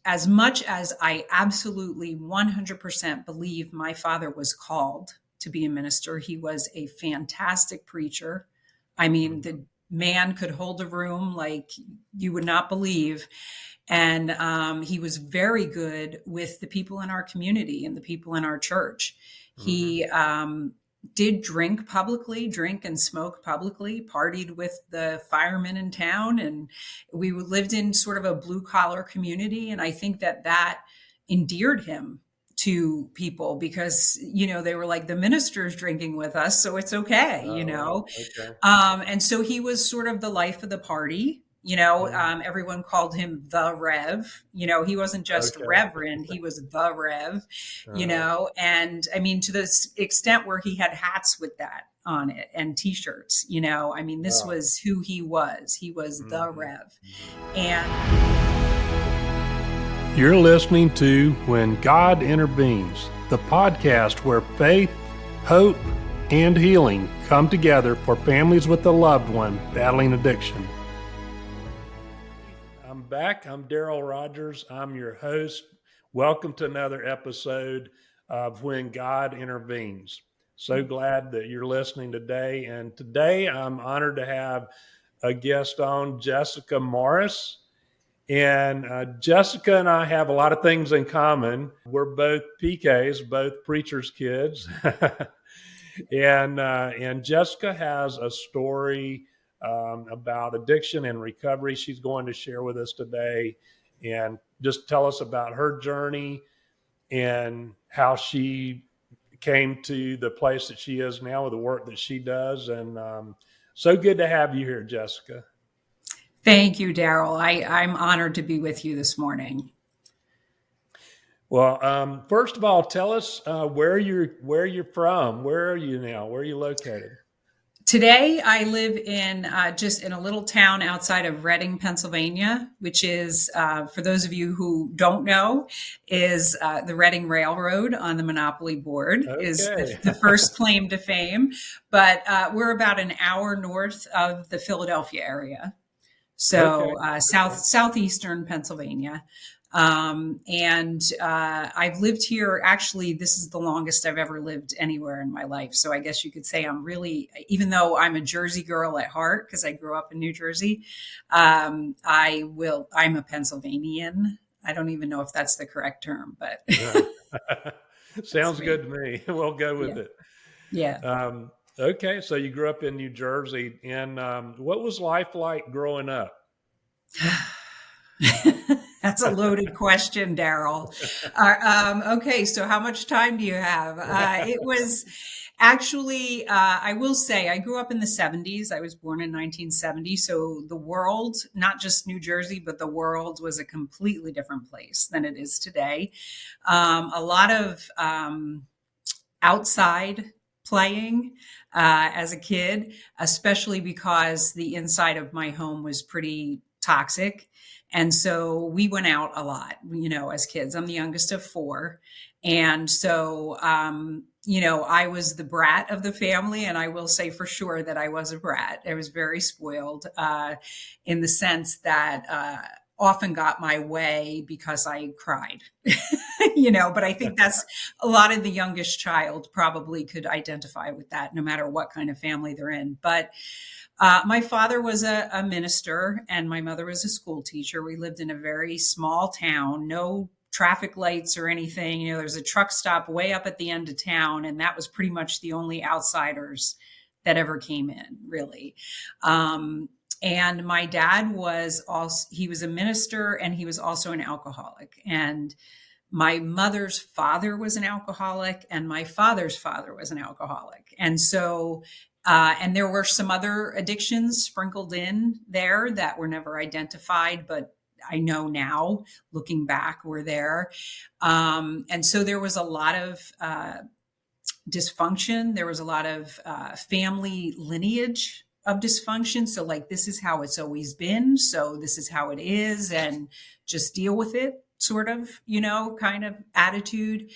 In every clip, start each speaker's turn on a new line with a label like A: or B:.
A: as much as I absolutely 100% believe my father was called to be a minister, he was a fantastic preacher. I mean, the man could hold a room like you would not believe. And he was very good with the people in our community and the people in our church. He did drink and smoke publicly, partied with the firemen in town. And we lived in sort of a blue collar community. And I think that endeared him to people because, they were like, the minister's drinking with us, so it's okay,
B: Okay.
A: And so he was sort of the life of the party. Everyone called him the Rev. He wasn't just Reverend, he was the Rev, and I mean, to the extent where he had hats with that on it and t-shirts, this was who he was. He was the Rev. And
B: you're listening to When God Intervenes, the podcast where faith, hope, and healing come together for families with a loved one battling addiction. I'm back. I'm Daryl Rogers. I'm your host. Welcome to another episode of When God Intervenes. So glad that you're listening today. And today I'm honored to have a guest on, Jessica Morris. And Jessica and I have a lot of things in common. We're both PKs, both preachers' kids. And Jessica has a story about addiction and recovery she's going to share with us today, and just tell us about her journey and how she came to the place that she is now with the work that she does. And so good to have you here, Jessica.
A: Thank you, Daryl. I'm honored to be with you this morning.
B: Well, first of all, tell us where you're from. Where are you now? Where are you located?
A: Today, I live in just in a little town outside of Reading, Pennsylvania, which is, for those of you who don't know, is the Reading Railroad on the Monopoly board, is the first claim to fame. But we're about an hour north of the Philadelphia area. So southeastern Pennsylvania. And I've lived here, actually, this is the longest I've ever lived anywhere in my life. So I guess you could say I'm really, even though I'm a Jersey girl at heart, because I grew up in New Jersey, I'm a Pennsylvanian. I don't even know if that's the correct term, but.
B: Sounds good to me. We'll go with it.
A: Yeah.
B: Okay. So you grew up in New Jersey, and what was life like growing up?
A: That's a loaded question, Daryl. Okay, so how much time do you have? It was actually, I will say, I grew up in the 70s. I was born in 1970. So the world, not just New Jersey, but the world was a completely different place than it is today. A lot of outside playing as a kid, especially because the inside of my home was pretty toxic. And so we went out a lot, as kids. I'm the youngest of four. And so, I was the brat of the family. And I will say for sure that I was a brat. I was very spoiled in the sense that often got my way because I cried, but I think that's a lot of the youngest child probably could identify with that, no matter what kind of family they're in. But my father was a minister and my mother was a school teacher. We lived in a very small town, no traffic lights or anything. There's a truck stop way up at the end of town, and that was pretty much the only outsiders that ever came in, really. And my dad he was a minister and he was also an alcoholic. And my mother's father was an alcoholic and my father's father was an alcoholic. And so and there were some other addictions sprinkled in there that were never identified, but I know now, looking back, were there. And so there was a lot of dysfunction. There was a lot of family lineage of dysfunction. So like, this is how it's always been. So this is how it is, and just deal with it, sort of, kind of attitude.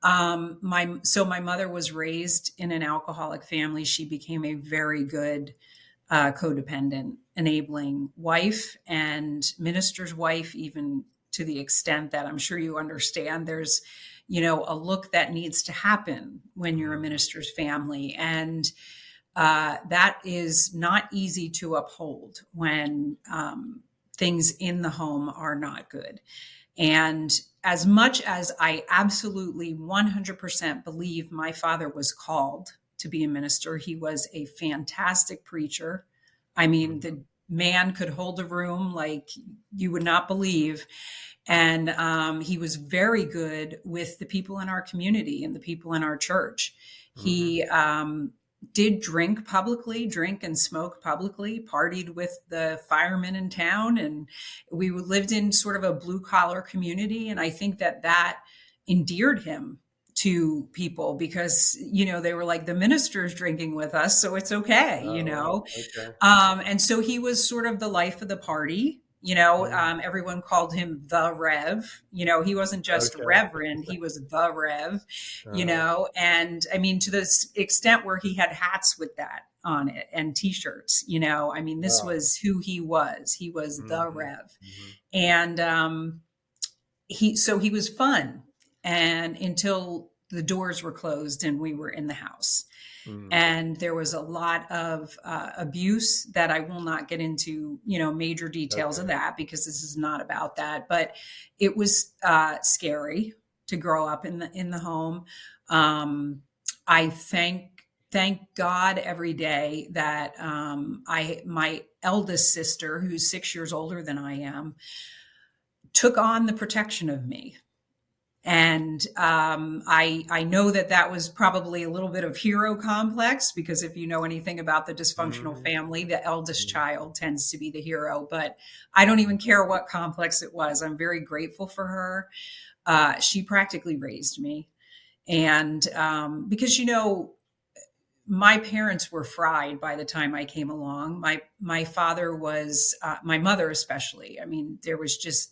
A: My mother was raised in an alcoholic family. She became a very good codependent, enabling wife and minister's wife, even to the extent that I'm sure you understand. There's, a look that needs to happen when you're a
B: Mm.
A: minister's family. And that is not easy to uphold when things in the home are not good. And as much as I absolutely 100% believe my father was called to be a minister, he was a fantastic preacher. I mean,
B: Mm.
A: the man could hold a room like you would not believe. And he was very good with the people in our community and the people in our church.
B: Mhm.
A: He did drink and smoke publicly, partied with the firemen in town. And we lived in sort of a blue collar community. And I think that endeared him to people because, they were like, the minister's drinking with us, so it's okay,
B: Oh, wow. Okay.
A: and so he was sort of the life of the party.
B: Mm.
A: Everyone called him the Rev. He wasn't just
B: Okay.
A: Reverend, he was the Rev,
B: Uh-huh.
A: and I mean, to the extent where he had hats with that on it and t-shirts, I mean, this
B: Wow.
A: was who he was. He was the
B: Mhm.
A: Rev.
B: Mhm.
A: And he was fun and until the doors were closed and we were in the house.
B: Mm.
A: And there was a lot of abuse that I will not get into, major details of
B: Okay.
A: that because this is not about that. But it was scary to grow up in the home. I thank God every day that my eldest sister, who's 6 years older than I am, took on the protection of me. And I know that was probably a little bit of hero complex because if you know anything about the dysfunctional
B: Mhm.
A: family, the eldest
B: Mhm.
A: child tends to be the hero. But I don't even care what complex it was. I'm very grateful for her. She practically raised me, and because my parents were fried by the time I came along. My father was my mother especially. I mean, there was just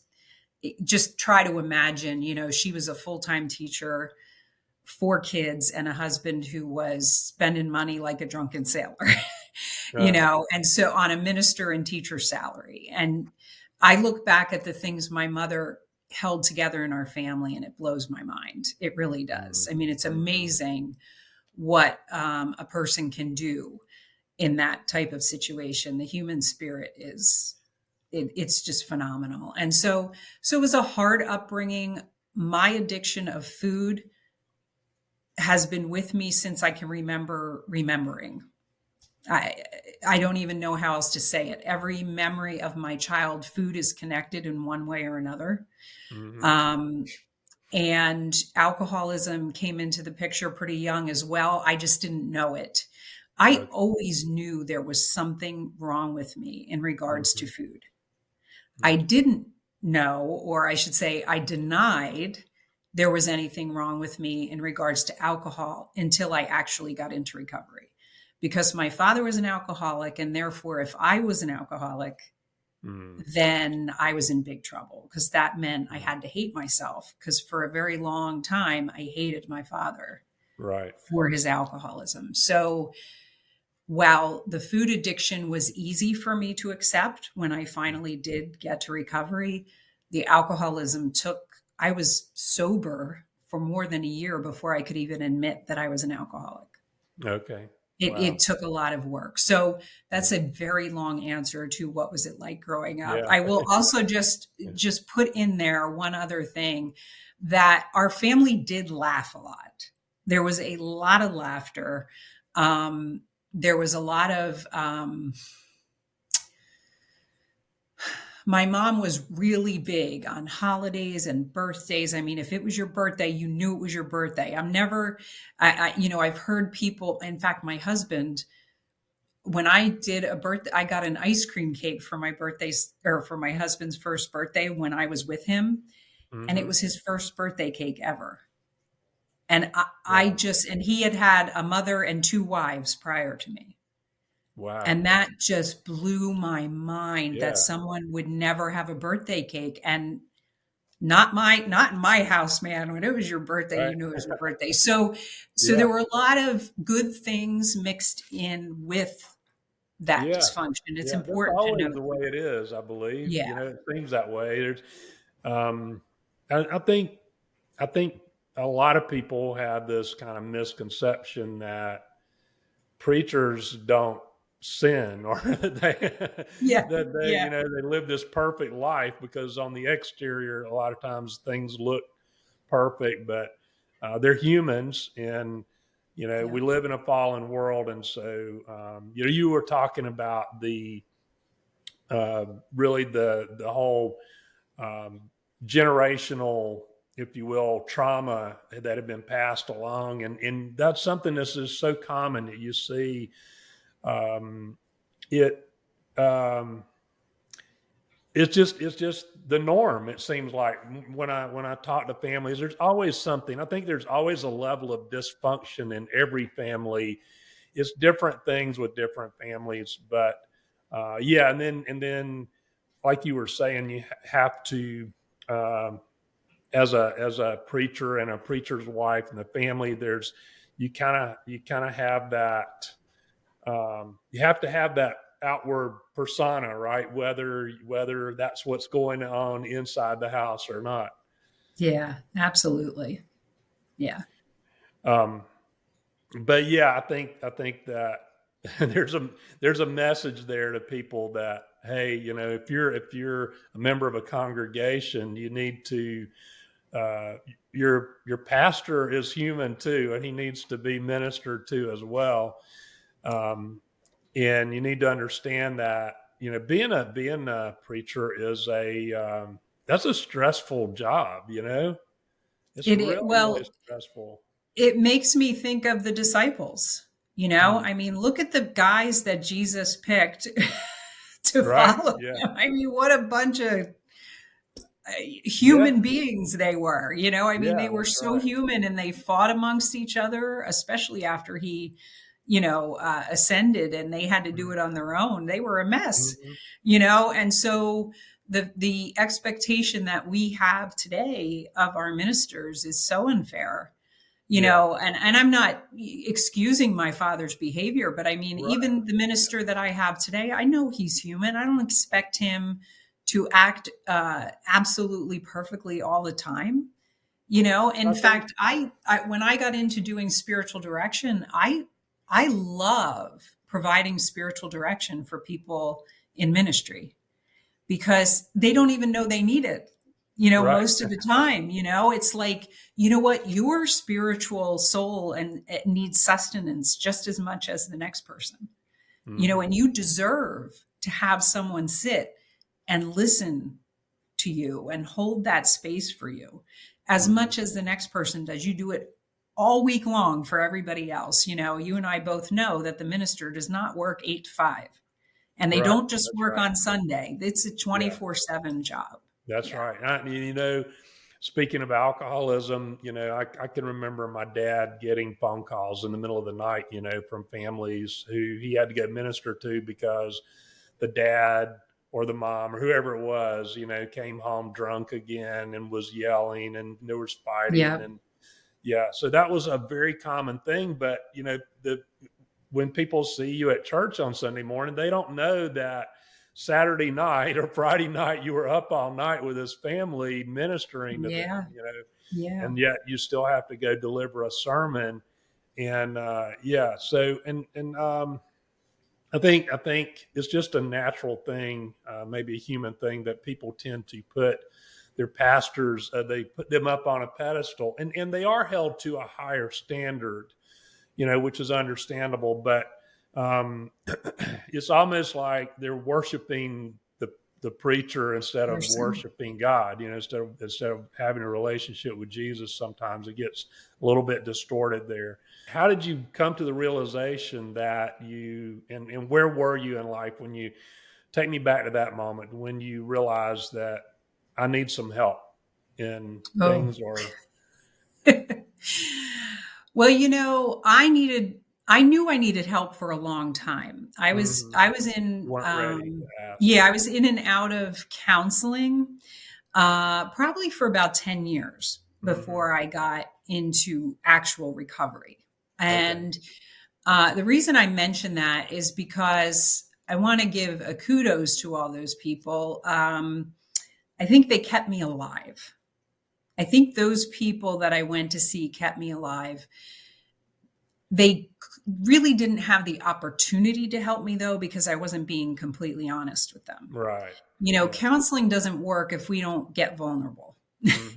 A: try to imagine, she was a full-time teacher, 4 kids, and a husband who was spending money like a drunken sailor,
B: Uh-huh.
A: and so on a minister and teacher salary. And I look back at the things my mother held together in our family and it blows my mind. It really does.
B: Mm.
A: I mean, it's
B: Mhm.
A: amazing what a person can do in that type of situation. The human spirit it's just phenomenal. And so it was a hard upbringing. My addiction of food has been with me since I can remember remembering. I I don't even know how else to say it. Every memory of my child, food is connected in one way or another.
B: Mhm.
A: Um, and alcoholism came into the picture pretty young as well. I just didn't know it. I
B: Okay.
A: always knew there was something wrong with me in regards to
B: Mhm.
A: food. I
B: Mhm.
A: didn't know, or I should say, I denied there was anything wrong with me in regards to alcohol until I actually got into recovery. Because my father was an alcoholic, and therefore, if I was an alcoholic,
B: Mm.
A: then I was in big trouble because that meant I
B: Mm.
A: had to hate myself. Because for a very long time, I hated my father
B: Right.
A: for his alcoholism. So while the food addiction was easy for me to accept when I finally did get to recovery, the alcoholism I was sober for more than a year before I could even admit that I was an alcoholic.
B: Okay.
A: It
B: Wow.
A: took a lot of work. So that's
B: Mm.
A: a very long answer to what was it like growing up.
B: Yeah.
A: I will also
B: Yeah.
A: just put in there one other thing that our family did laugh a lot. There was a lot of laughter. Um, there was a lot of my mom was really big on holidays and birthdays. I mean, if it was your birthday, you knew it was your birthday. I'm never, I've heard people, in fact, my husband, when I did a birthday, I got an ice cream cake for my birthdays or for my husband's first birthday when I was with him. And it
B: Mhm.
A: was his first birthday cake ever. And
B: Wow.
A: and he had had a mother and 2 wives prior to me.
B: Wow.
A: And that just blew my mind that
B: Yeah.
A: someone would never have a birthday cake. And not in my house, man. When it was your birthday,
B: Right.
A: you knew it was your birthday. So there
B: Yeah.
A: were a lot of good things mixed in with that
B: Yeah.
A: dysfunction. It's
B: Yeah. That's
A: important to
B: always
A: note
B: the way
A: that.
B: it is, I believe.
A: Yeah.
B: It seems that way. Um, I think a lot of people have this kind of misconception that preachers don't sin, or that
A: Yeah.
B: they
A: Yeah.
B: they live this perfect life, because on the exterior a lot of times things look perfect, but they're humans, and
A: Yeah.
B: we live in a fallen world. And so you were talking about the really the whole um, generational, if you will, trauma that had been passed along, and that's something that is so common that you see um, it. Um, it's just the norm. It seems like when I talk to families, there's always something. I think there's always a level of dysfunction in every family. It's different things with different families, but yeah, and then like you were saying, you have to, um, as a preacher and a preacher's wife and the family, there's you kind of have that. You have to have that outward persona, right? Whether that's what's going on inside the house or not.
A: Yeah. Absolutely. Yeah.
B: Um, but yeah, I think that there's a message there to people that, hey, if you're a member of a congregation, you need to uh, your pastor is human too, and he needs to be ministered to as well. Um, and you need to understand that being a preacher is a that's a stressful job. It's really really
A: Well,
B: stressful.
A: it makes me think of the disciples.
B: Mm.
A: I mean, look at the guys that Jesus picked to
B: Right,
A: follow
B: yeah.
A: him. I mean, what a bunch of
B: Yeah,
A: human beings they were. I mean,
B: yeah,
A: they were
B: that's
A: so
B: right.
A: human, and they fought amongst each other, especially after he ascended, and they had to do
B: Mhm,
A: it on their own. They were a mess.
B: mhm,
A: And so the expectation that we have today of our ministers is so unfair.
B: yeah,
A: And I'm not excusing my father's behavior, but I mean,
B: right.
A: even the minister that I have today, I know he's human. I don't expect him to act absolutely perfectly all the time. In
B: I think
A: fact, I when I got into doing spiritual direction, I love providing spiritual direction for people in ministry because they don't even know they need it.
B: right.
A: Most of the time, it's like, what, your spiritual soul and it needs sustenance just as much as the next person.
B: Hmm.
A: And you deserve to have someone sit and listen to you and hold that space for you as
B: Hmm.
A: much as the next person does. You do it all week long for everybody else. You and I both know that the minister does not work 8 to 5, and they
B: Right,
A: don't just
B: that's
A: work
B: right.
A: on Sunday. It's a
B: Yeah,
A: 24/7 job.
B: that's
A: Yeah.
B: right. Speaking of alcoholism, I can remember my dad getting phone calls in the middle of the night, from families who he had to go minister to because the dad or the mom or whoever it was, came home drunk again and was yelling, and there was fighting.
A: Yeah.
B: And yeah, so that was a very common thing. But, when people see you at church on Sunday morning, they don't know that Saturday night or Friday night you were up all night with his family ministering to them,
A: Yeah. Yeah.
B: and yet you still have to go deliver a sermon. And yeah, so and I think it's just a natural thing, maybe a human thing, that people tend to put their pastors, they put them up on a pedestal, and they are held to a higher standard, which is understandable. But um, it's almost like they're worshiping the preacher instead of
A: Person.
B: worshiping God. Instead of having a relationship with Jesus, sometimes it gets a little bit distorted there. How did you come to the realization that and where were you in life when you take me back to that moment when you realized that I need some help in
A: Oh.
B: things or
A: Well, I knew I needed help for a long time.
B: mhm,
A: I was
B: you
A: in,
B: weren't ready to ask?
A: yeah, I was in and out of counseling, probably for about 10 years
B: Hmm.
A: before I got into actual recovery.
B: Okay.
A: And the reason I mention that is because I want to give a kudos to all those people. I think they kept me alive. I think those people that I went to see kept me alive. They really didn't have the opportunity to help me, though, because I wasn't being completely honest with them.
B: Right. Yeah.
A: Counseling doesn't work if we don't get vulnerable.
B: Hmm.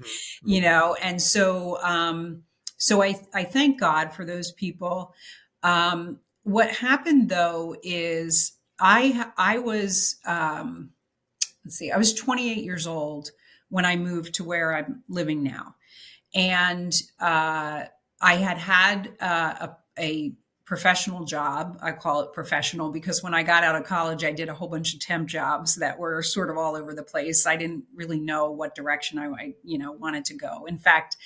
B: Hmm.
A: And so I thank God for those people. What happened though is I was let's see, I was 28 years old when I moved to where I'm living now. And I had a professional job. I call it professional because when I got out of college, I did a whole bunch of temp jobs that were sort of all over the place. I didn't really know what direction I wanted to go. In fact,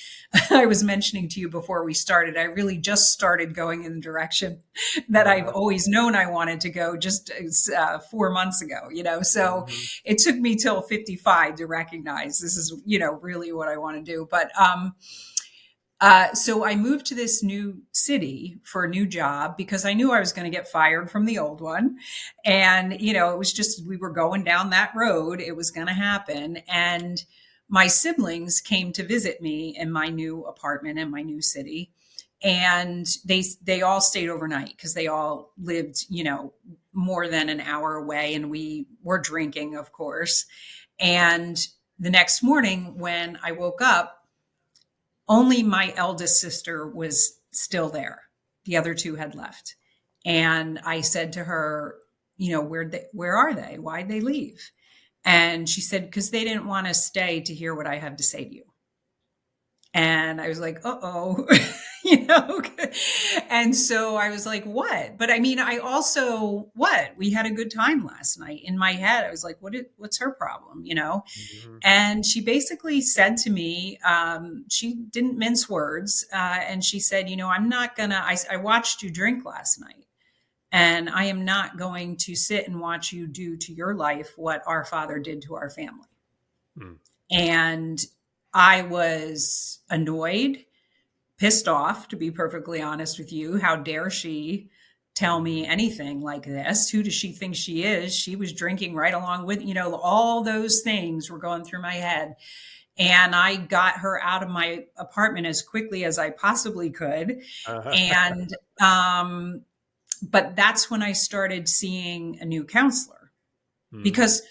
A: I was mentioning to you before we started, I really just started going in the direction that I've
B: Uh-huh.
A: always known I wanted to go just 4 months ago. So
B: Hmm.
A: it took me till 55 to recognize this is, really what I want to do. But so I moved to this new city for a new job because I knew I was going to get fired from the old one. And, it was just, we were going down that road. It was going to happen. And my siblings came to visit me in my new apartment in my new city. And they all stayed overnight because they all lived, more than an hour away. And we were drinking, of course. And the next morning when I woke up, only my eldest sister was still there. The other two had left. And I said to her, where are they? Why'd they leave? And she said, because they didn't want to stay to hear what I have to say to you. And I was like, uh-oh, you know? And so I was like, what? But I mean, we had a good time last night. In my head, I was like, what's her problem?
B: Hmm.
A: And she basically said to me, she didn't mince words. And she said, I'm not gonna, I watched you drink last night. And I am not going to sit and watch you do to your life what our father did to our family.
B: Hmm.
A: And I was annoyed, pissed off, to be perfectly honest with you. How dare she tell me
B: Hmm.
A: anything like this? Who does she think she is? She was drinking right along with, all those things were going through my head. And I got her out of my apartment as quickly as I possibly could.
B: Uh-huh.
A: And, but that's when I started seeing a new counselor
B: Hmm.
A: because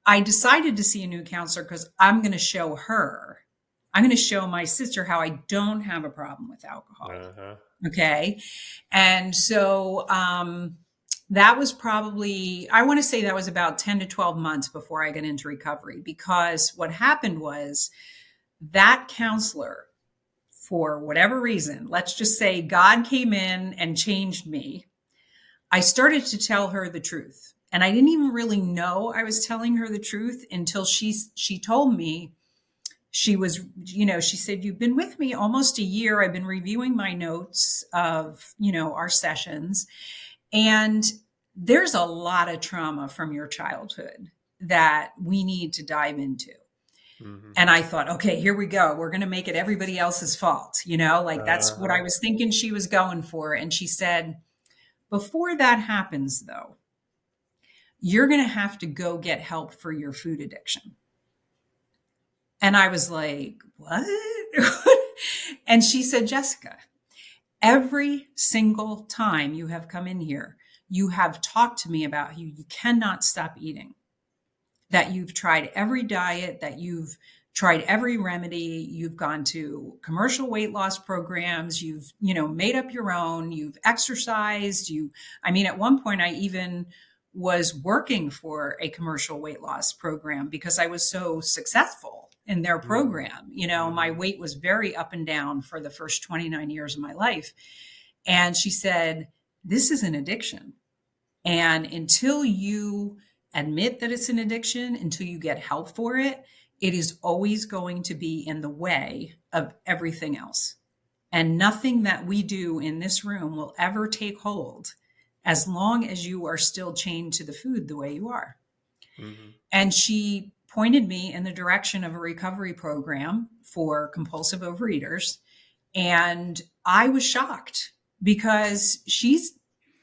A: I decided to see a new counselor because I'm going to show her, I'm going to show my sister how I don't have a problem with alcohol.
B: Uh-huh.
A: Okay. And so, that was probably, I want to say that was about 10 to 12 months before I got into recovery, because what happened was that counselor, for whatever reason, let's just say God came in and changed me. I started to tell her the truth. And I didn't even really know I was telling her the truth until she told me she said, you've been with me almost a year. I've been reviewing my notes of, our sessions. And there's a lot of trauma from your childhood that we need to dive into.
B: Hmm.
A: And I thought, okay, here we go. We're going to make it everybody else's fault. Like that's what
B: Uh-huh.
A: I was thinking she was going for. And she said, before that happens, though, you're going to have to go get help for your food addiction. And I was like, what? And she said, Jessica, every single time you have come in here, you have talked to me about you cannot stop eating, that you've tried every diet, that you've tried every remedy, you've gone to commercial weight loss programs, you've, made up your own, you've exercised, at one point I even was working for a commercial weight loss program because I was so successful in their
B: Hmm.
A: program. My
B: Hmm.
A: weight was very up and down for the first 29 years of my life. And she said, this is an addiction. And until you admit that it's an addiction, until you get help for it, it is always going to be in the way of everything else. And nothing that we do in this room will ever take hold as long as you are still chained to the food the way you are.
B: Hmm.
A: And she pointed me in the direction of a recovery program for compulsive overeaters. And I was shocked because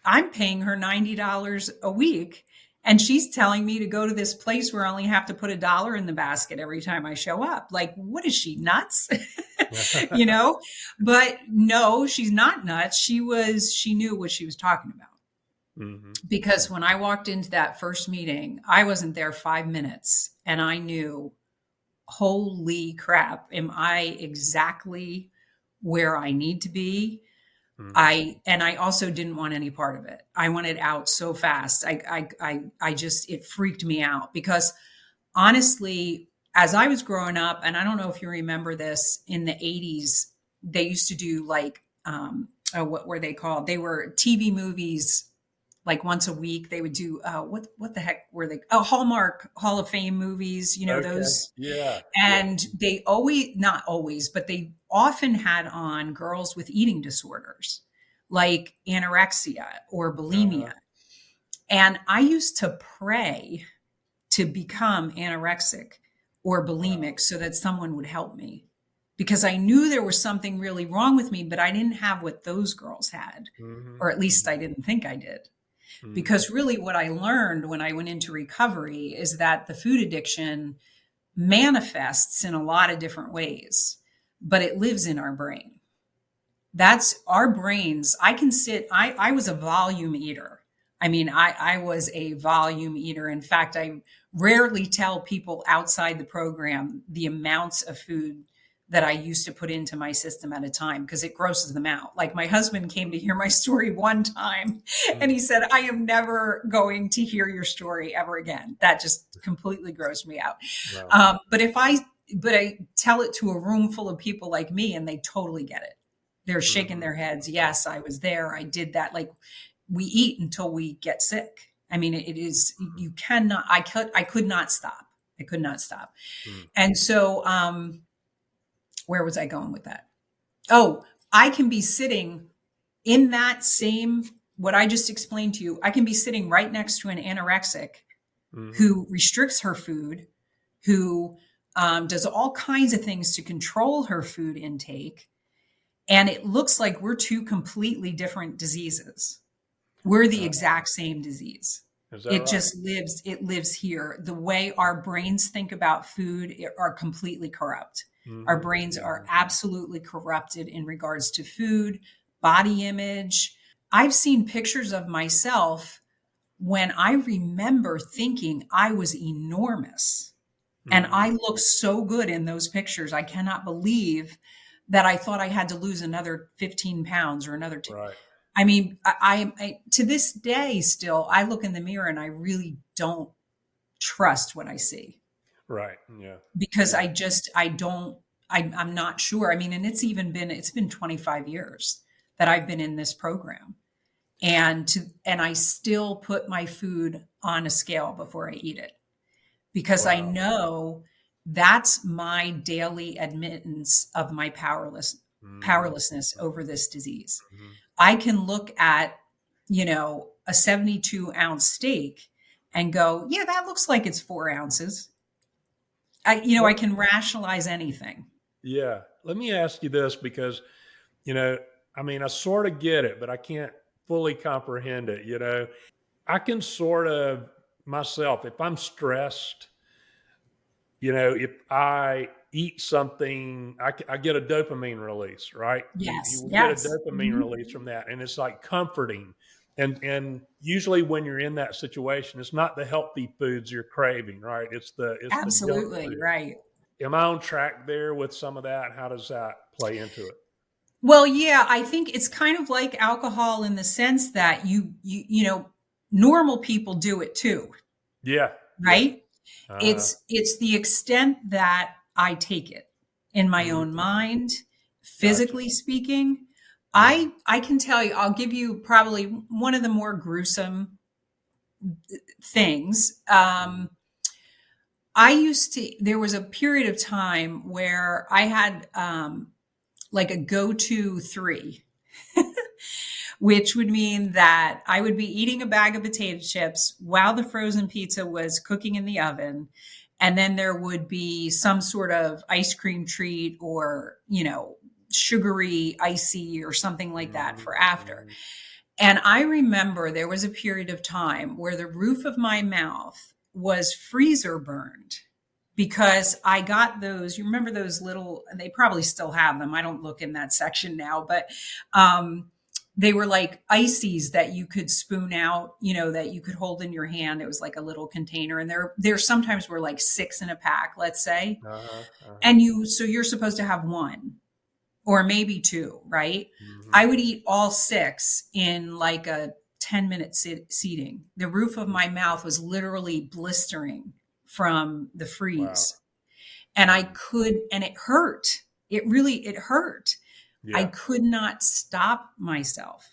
A: I'm paying her $90 a week And she's telling me to go to this place where I only have to put $1 in the basket every time I show up. Like, what is she, nuts? you know? But no, she's not nuts. She knew what she was talking about.
B: Mm-hmm.
A: Because when I walked into that first meeting, I wasn't there 5 minutes and I knew, holy crap, am I exactly where I need to be?
B: Mm-hmm.
A: I also didn't want any part of it. I wanted out so fast. I just, it freaked me out because honestly, as I was growing up, and I don't know if you remember this in the 80s, they used to do like, what were they called? They were TV movies like once a week. They would do, what the heck were they? Oh, Hallmark Hall of Fame movies,
B: Okay.
A: those.
B: Yeah. Yeah.
A: And they always, not always, but they often had on girls with eating disorders like anorexia or
B: Uh-huh.
A: bulimia. And I used to pray to become anorexic or
B: Wow.
A: bulimic so that someone would help me because I knew there was something really wrong with me, but I didn't have what those girls had,
B: Mm-hmm.
A: or at least I
B: Mm-hmm.
A: didn't think I did.
B: Mm-hmm.
A: Because really, what I learned when I went into recovery is that the food addiction manifests in a lot of different ways, but it lives in our brain. That's our brains. I was a volume eater. I mean, I was a volume eater. In fact, I rarely tell people outside the program the amounts of food that I used to put into my system at a time because it grosses them out. Like my husband came to hear my story one time and he said, I am never going to hear your story ever again. That just completely grossed me out.
B: Wow.
A: But I tell it to a room full of people like me and they totally get it. They're shaking
B: Mm-hmm.
A: their heads. Yes, I was there. I did that. Like we eat until we get sick. I mean, it is, you cannot, I could not stop. I could not stop.
B: Mm-hmm.
A: And so, where was I going with that? Oh, I can be sitting in that same, what I just explained to you. I can be sitting right next to an anorexic
B: Mm-hmm.
A: who restricts her food, who does all kinds of things to control her food intake. And it looks like we're two completely different diseases. We're the exact same disease.
B: Is that right?
A: It lives here. The way our brains think about food are completely corrupt. Our
B: Mm-hmm.
A: brains are
B: Mm-hmm.
A: absolutely corrupted in regards to food, body image. I've seen pictures of myself when I remember thinking I was enormous. And
B: Mm-hmm.
A: I look so good in those pictures. I cannot believe that I thought I had to lose another 15 pounds or another two.
B: Right.
A: I mean, to this day still, I look in the mirror and I really don't trust what I see
B: Right. Yeah.
A: because
B: Yeah.
A: I'm not sure. I mean, and it's been 25 years that I've been in this program and I still put my food on a scale before I eat it because I
B: Wow.
A: know that's my daily admittance of my
B: Mm-hmm.
A: powerlessness over this disease.
B: Mm-hmm.
A: I can look at, a 72-ounce steak and go, yeah, that looks like it's 4 ounces. I
B: Let,
A: can rationalize anything.
B: yeah. Let me ask you this because, you know, I mean, I sort of get it, but I can't fully comprehend it. I can sort of myself, if I'm stressed, if I eat something, I get a dopamine release, right? You
A: Yes.
B: will get a
A: Yes.
B: dopamine
A: Mhm.
B: release from that, and it's like comforting. And usually when you're in that situation, it's not the healthy foods you're craving, right? It's the junk
A: Absolutely.
B: food.
A: Right.
B: Am I on track there with some of that? How does that play into it?
A: Well, yeah, I think it's kind of like alcohol in the sense that normal people do it too,
B: Yeah, yeah.
A: right?
B: Uh-huh.
A: It's the extent that I take it in my own
B: Mhm.
A: mind,
B: Gotcha.
A: physically speaking.
B: Mhm.
A: I can tell you, I'll give you probably one of the more gruesome things.
B: Mhm.
A: There was a period of time where I had like a go-to three, which would mean that I would be eating a bag of potato chips while the frozen pizza was cooking in the oven. And then there would be some sort of ice cream treat or, sugary, icy or something like that
B: Mhm.
A: for after.
B: Mhm.
A: And I remember there was a period of time where the roof of my mouth was freezer burned because I got those, you remember those little, they probably still have them. I don't look in that section now, but they were like ices that you could spoon out, that you could hold in your hand. It was like a little container. And there sometimes were like 6 in a pack, let's say.
B: Uh-huh. Uh-huh.
A: And so you're supposed to have one or maybe 2, right?
B: Mm-hmm.
A: I would eat all 6 in like a 10-minute seating. The roof of my mouth was literally blistering from the
B: Wow.
A: freeze. And and it hurt. It hurt. I
B: Yeah.
A: could not stop myself.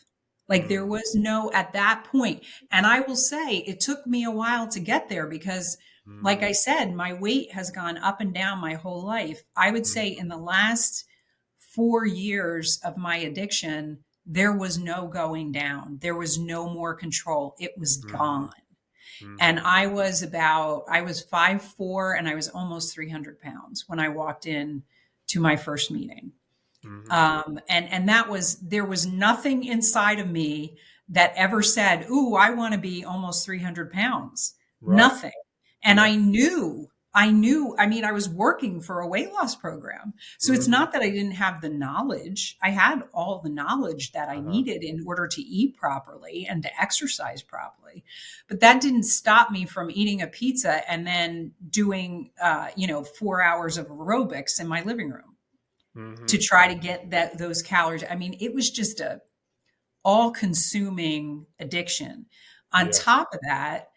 A: Like there
B: Mm-hmm.
A: was no, at that point. And I will say it took me a while to get there because, like
B: Mm-hmm.
A: I said, my weight has gone up and down my whole life. I would say in the last 4 years of my addiction, there was no going down. There was no more control. It was
B: Mm-hmm.
A: gone. And
B: Mm-hmm.
A: I was 5'4" and I was almost 300 pounds when I walked in to my first meeting.
B: Mm-hmm.
A: And there was nothing inside of me that ever said, "Ooh, I want to be almost 300 pounds."
B: Right.
A: Nothing. And
B: Yeah.
A: I mean, I was working for a weight loss program. So it's
B: Mm-hmm.
A: not that I didn't have the knowledge. I had all the knowledge that I
B: Uh-huh.
A: needed in order to eat properly and to exercise properly. But that didn't stop me from eating a pizza and then doing, 4 hours of aerobics in my living room to
B: Mm-hmm.
A: try to get those calories. I mean, it was just a all-consuming addiction. On
B: Yeah.
A: top of that,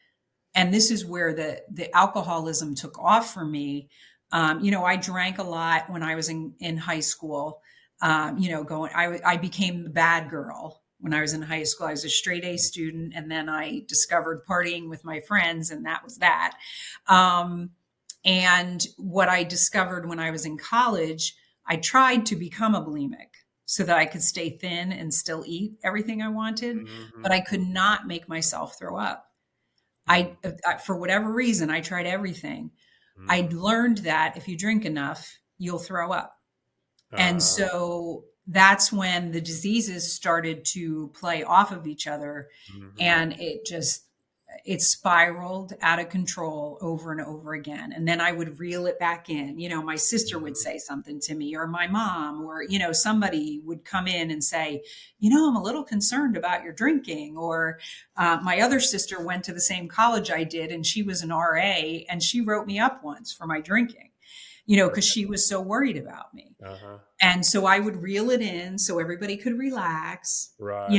A: and this is where the alcoholism took off for me. I drank a lot when I was in high school. I became the bad girl when I was in high school. I was a straight A student, and then I discovered partying with my friends, and that was that. Um, and what I discovered when I was in college, I tried to become a bulimic so that I could stay thin and still eat everything I wanted,
B: Mm-hmm.
A: but I could not make myself throw up. For whatever reason, I tried everything. I
B: Mm-hmm.
A: learned that if you drink enough, you'll throw up. And
B: Uh-huh.
A: so that's when the diseases started to play off of each other.
B: Mm-hmm.
A: And it spiraled out of control over and over again. And then I would reel it back in. My sister would
B: Mm-hmm.
A: say something to me, or my mom, or, somebody would come in and say, I'm a little concerned about your drinking. Or my other sister went to the same college I did, and she was an RA, and she wrote me up once for my drinking, because
B: Okay.
A: she was so worried about me.
B: Uh-huh.
A: And so I would reel it in so everybody could relax,
B: Right.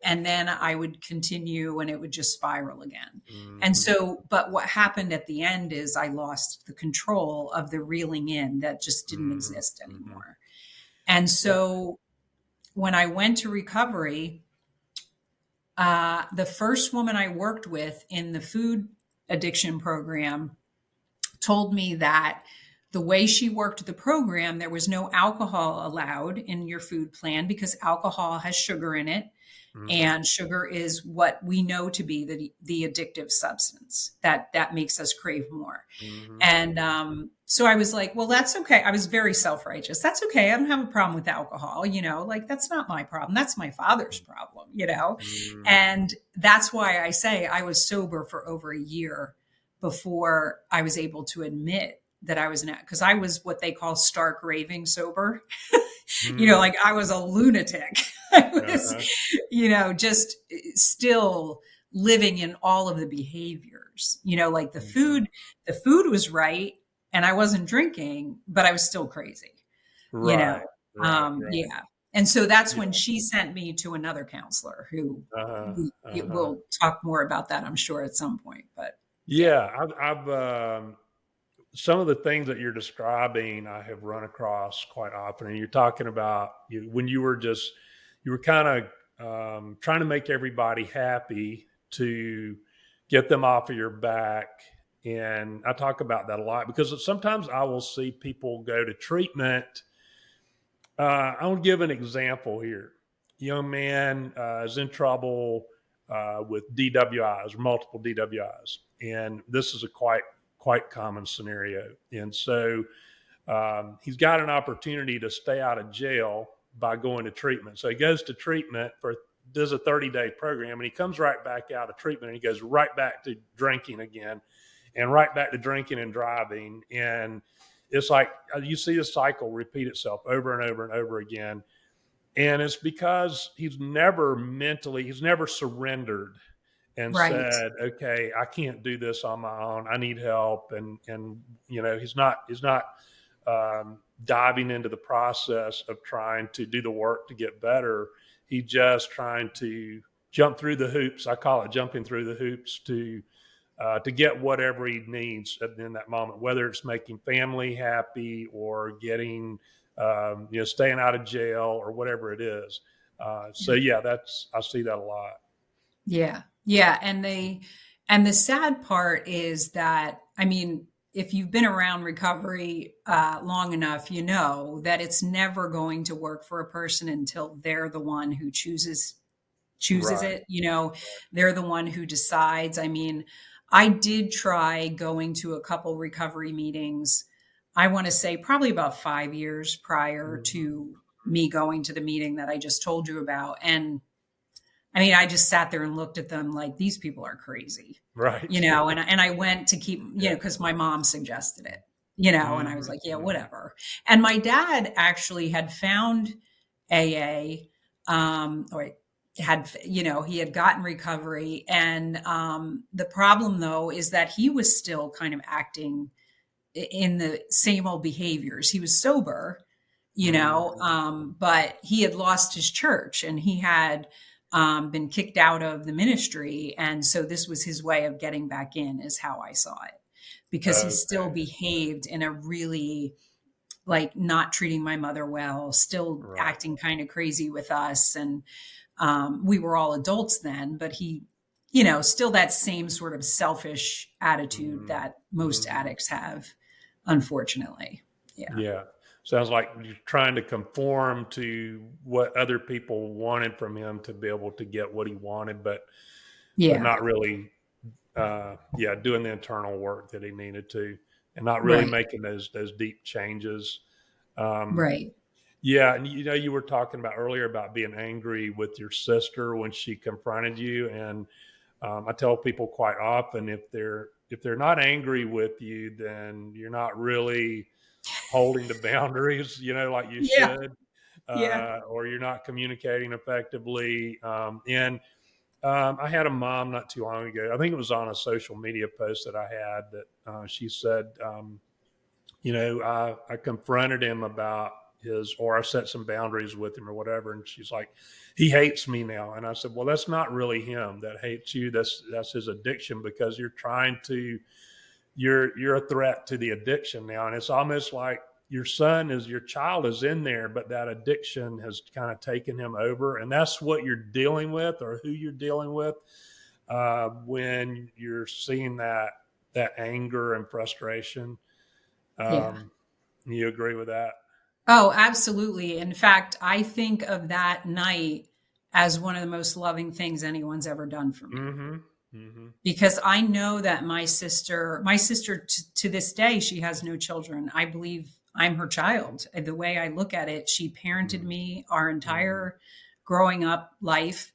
A: and then I would continue and it would just spiral again. And
B: Mm-hmm.
A: so, but what happened at the end is I lost the control of the reeling in that just didn't
B: Mm-hmm.
A: exist
B: Mm-hmm.
A: anymore. And
B: Yeah.
A: so when I went to recovery, the first woman I worked with in the food addiction program told me that the way she worked the program, there was no alcohol allowed in your food plan because alcohol has sugar in it.
B: Mm-hmm.
A: And sugar is what we know to be the addictive substance that makes us crave more.
B: Mm-hmm.
A: And so I was like, well, that's okay. I was very self-righteous. That's okay. I don't have a problem with alcohol, like that's not my problem. That's my father's problem.
B: Mm-hmm.
A: And that's why I say I was sober for over a year before I was able to admit that I was because I was what they call stark raving sober.
B: Mm-hmm.
A: Like I was a lunatic. I was,
B: Uh-huh.
A: just still living in all of the behaviors, like
B: Mm-hmm.
A: the food was right and I wasn't drinking, but I was still crazy, you know?
B: Right. Right. Right.
A: Yeah. And so that's when
B: Yeah.
A: she sent me to another counselor who
B: Uh-huh. Uh-huh.
A: we'll talk more about that, I'm sure at some point, but yeah.
B: Yeah. I've some of the things that you're describing, I have run across quite often. And you're talking about when you were kind of trying to make everybody happy to get them off of your back. And I talk about that a lot because sometimes I will see people go to treatment. I'll give an example here. Young man is in trouble with DWIs, multiple DWIs, and this is a quite common scenario. And so he's got an opportunity to stay out of jail by going to treatment. So he goes to treatment for does a 30-day program, and he comes right back out of treatment, and he goes right back to drinking again, and right back to drinking and driving. And it's like you see the cycle repeat itself over and over and over again. And it's because he's never surrendered and
A: Right.
B: said, okay, I can't do this on my own. I need help. And he's not diving into the process of trying to do the work to get better. He's just trying to jump through the hoops. I call it jumping through the hoops to get whatever he needs in that moment, whether it's making family happy or getting, staying out of jail or whatever it is. So yeah, I see that a lot.
A: Yeah. Yeah. And the sad part is that, I mean, if you've been around recovery long enough, you know that it's never going to work for a person until they're the one who chooses
B: Right.
A: it. They're the one who decides. I mean, I did try going to a couple recovery meetings. I want to say probably about 5 years prior
B: Mhm.
A: to me going to the meeting that I just told you about. And I mean, I just sat there and looked at them like these people are crazy,
B: Right.
A: and I went to keep,
B: Yeah.
A: because my mom suggested it, and I was
B: Mhm.
A: like, yeah,
B: Mhm.
A: whatever. And my dad actually had found AA, or had, he had gotten recovery. And the problem though is that he was still kind of acting in the same old behaviors. He was sober,
B: Mhm.
A: but he had lost his church and he had been kicked out of the ministry. And so this was his way of getting back in, is how I saw it, because he still
B: Okay.
A: behaved in a really, like, not treating my mother well, still
B: Right.
A: acting kind of crazy with us. And we were all adults then, but he, still that same sort of selfish attitude
B: Mhm.
A: that most
B: Mhm.
A: addicts have, unfortunately. Yeah.
B: Yeah. Sounds like you're trying to conform to what other people wanted from him to be able to get what he wanted, but
A: Yeah.
B: not really, doing the internal work that he needed to, and not really
A: Right.
B: making those deep changes. Um,
A: Right.
B: yeah, and you were talking about earlier about being angry with your sister when she confronted you, and I tell people quite often if they're not angry with you, then you're not really holding the boundaries, like you
A: Yeah.
B: should,
A: Yeah.
B: or you're not communicating effectively. And I had a mom not too long ago. I think it was on a social media post that I had that she said, I confronted him about or I set some boundaries with him or whatever. And she's like, he hates me now. And I said, well, that's not really him that hates you. That's his addiction, because you're a threat to the addiction now. And it's almost like your child is in there, but that addiction has kind of taken him over. And that's what you're dealing with, or who you're dealing with, when you're seeing that anger and frustration.
A: Yeah.
B: Um, you agree with that?
A: Oh, absolutely. In fact, I think of that night as one of the most loving things anyone's ever done for me,
B: Mhm. Mhm.
A: because I know that my sister to this day, she has no children. I believe I'm her child. The way I look at it, she parented
B: Mhm.
A: me our
B: Mhm.
A: entire growing up life.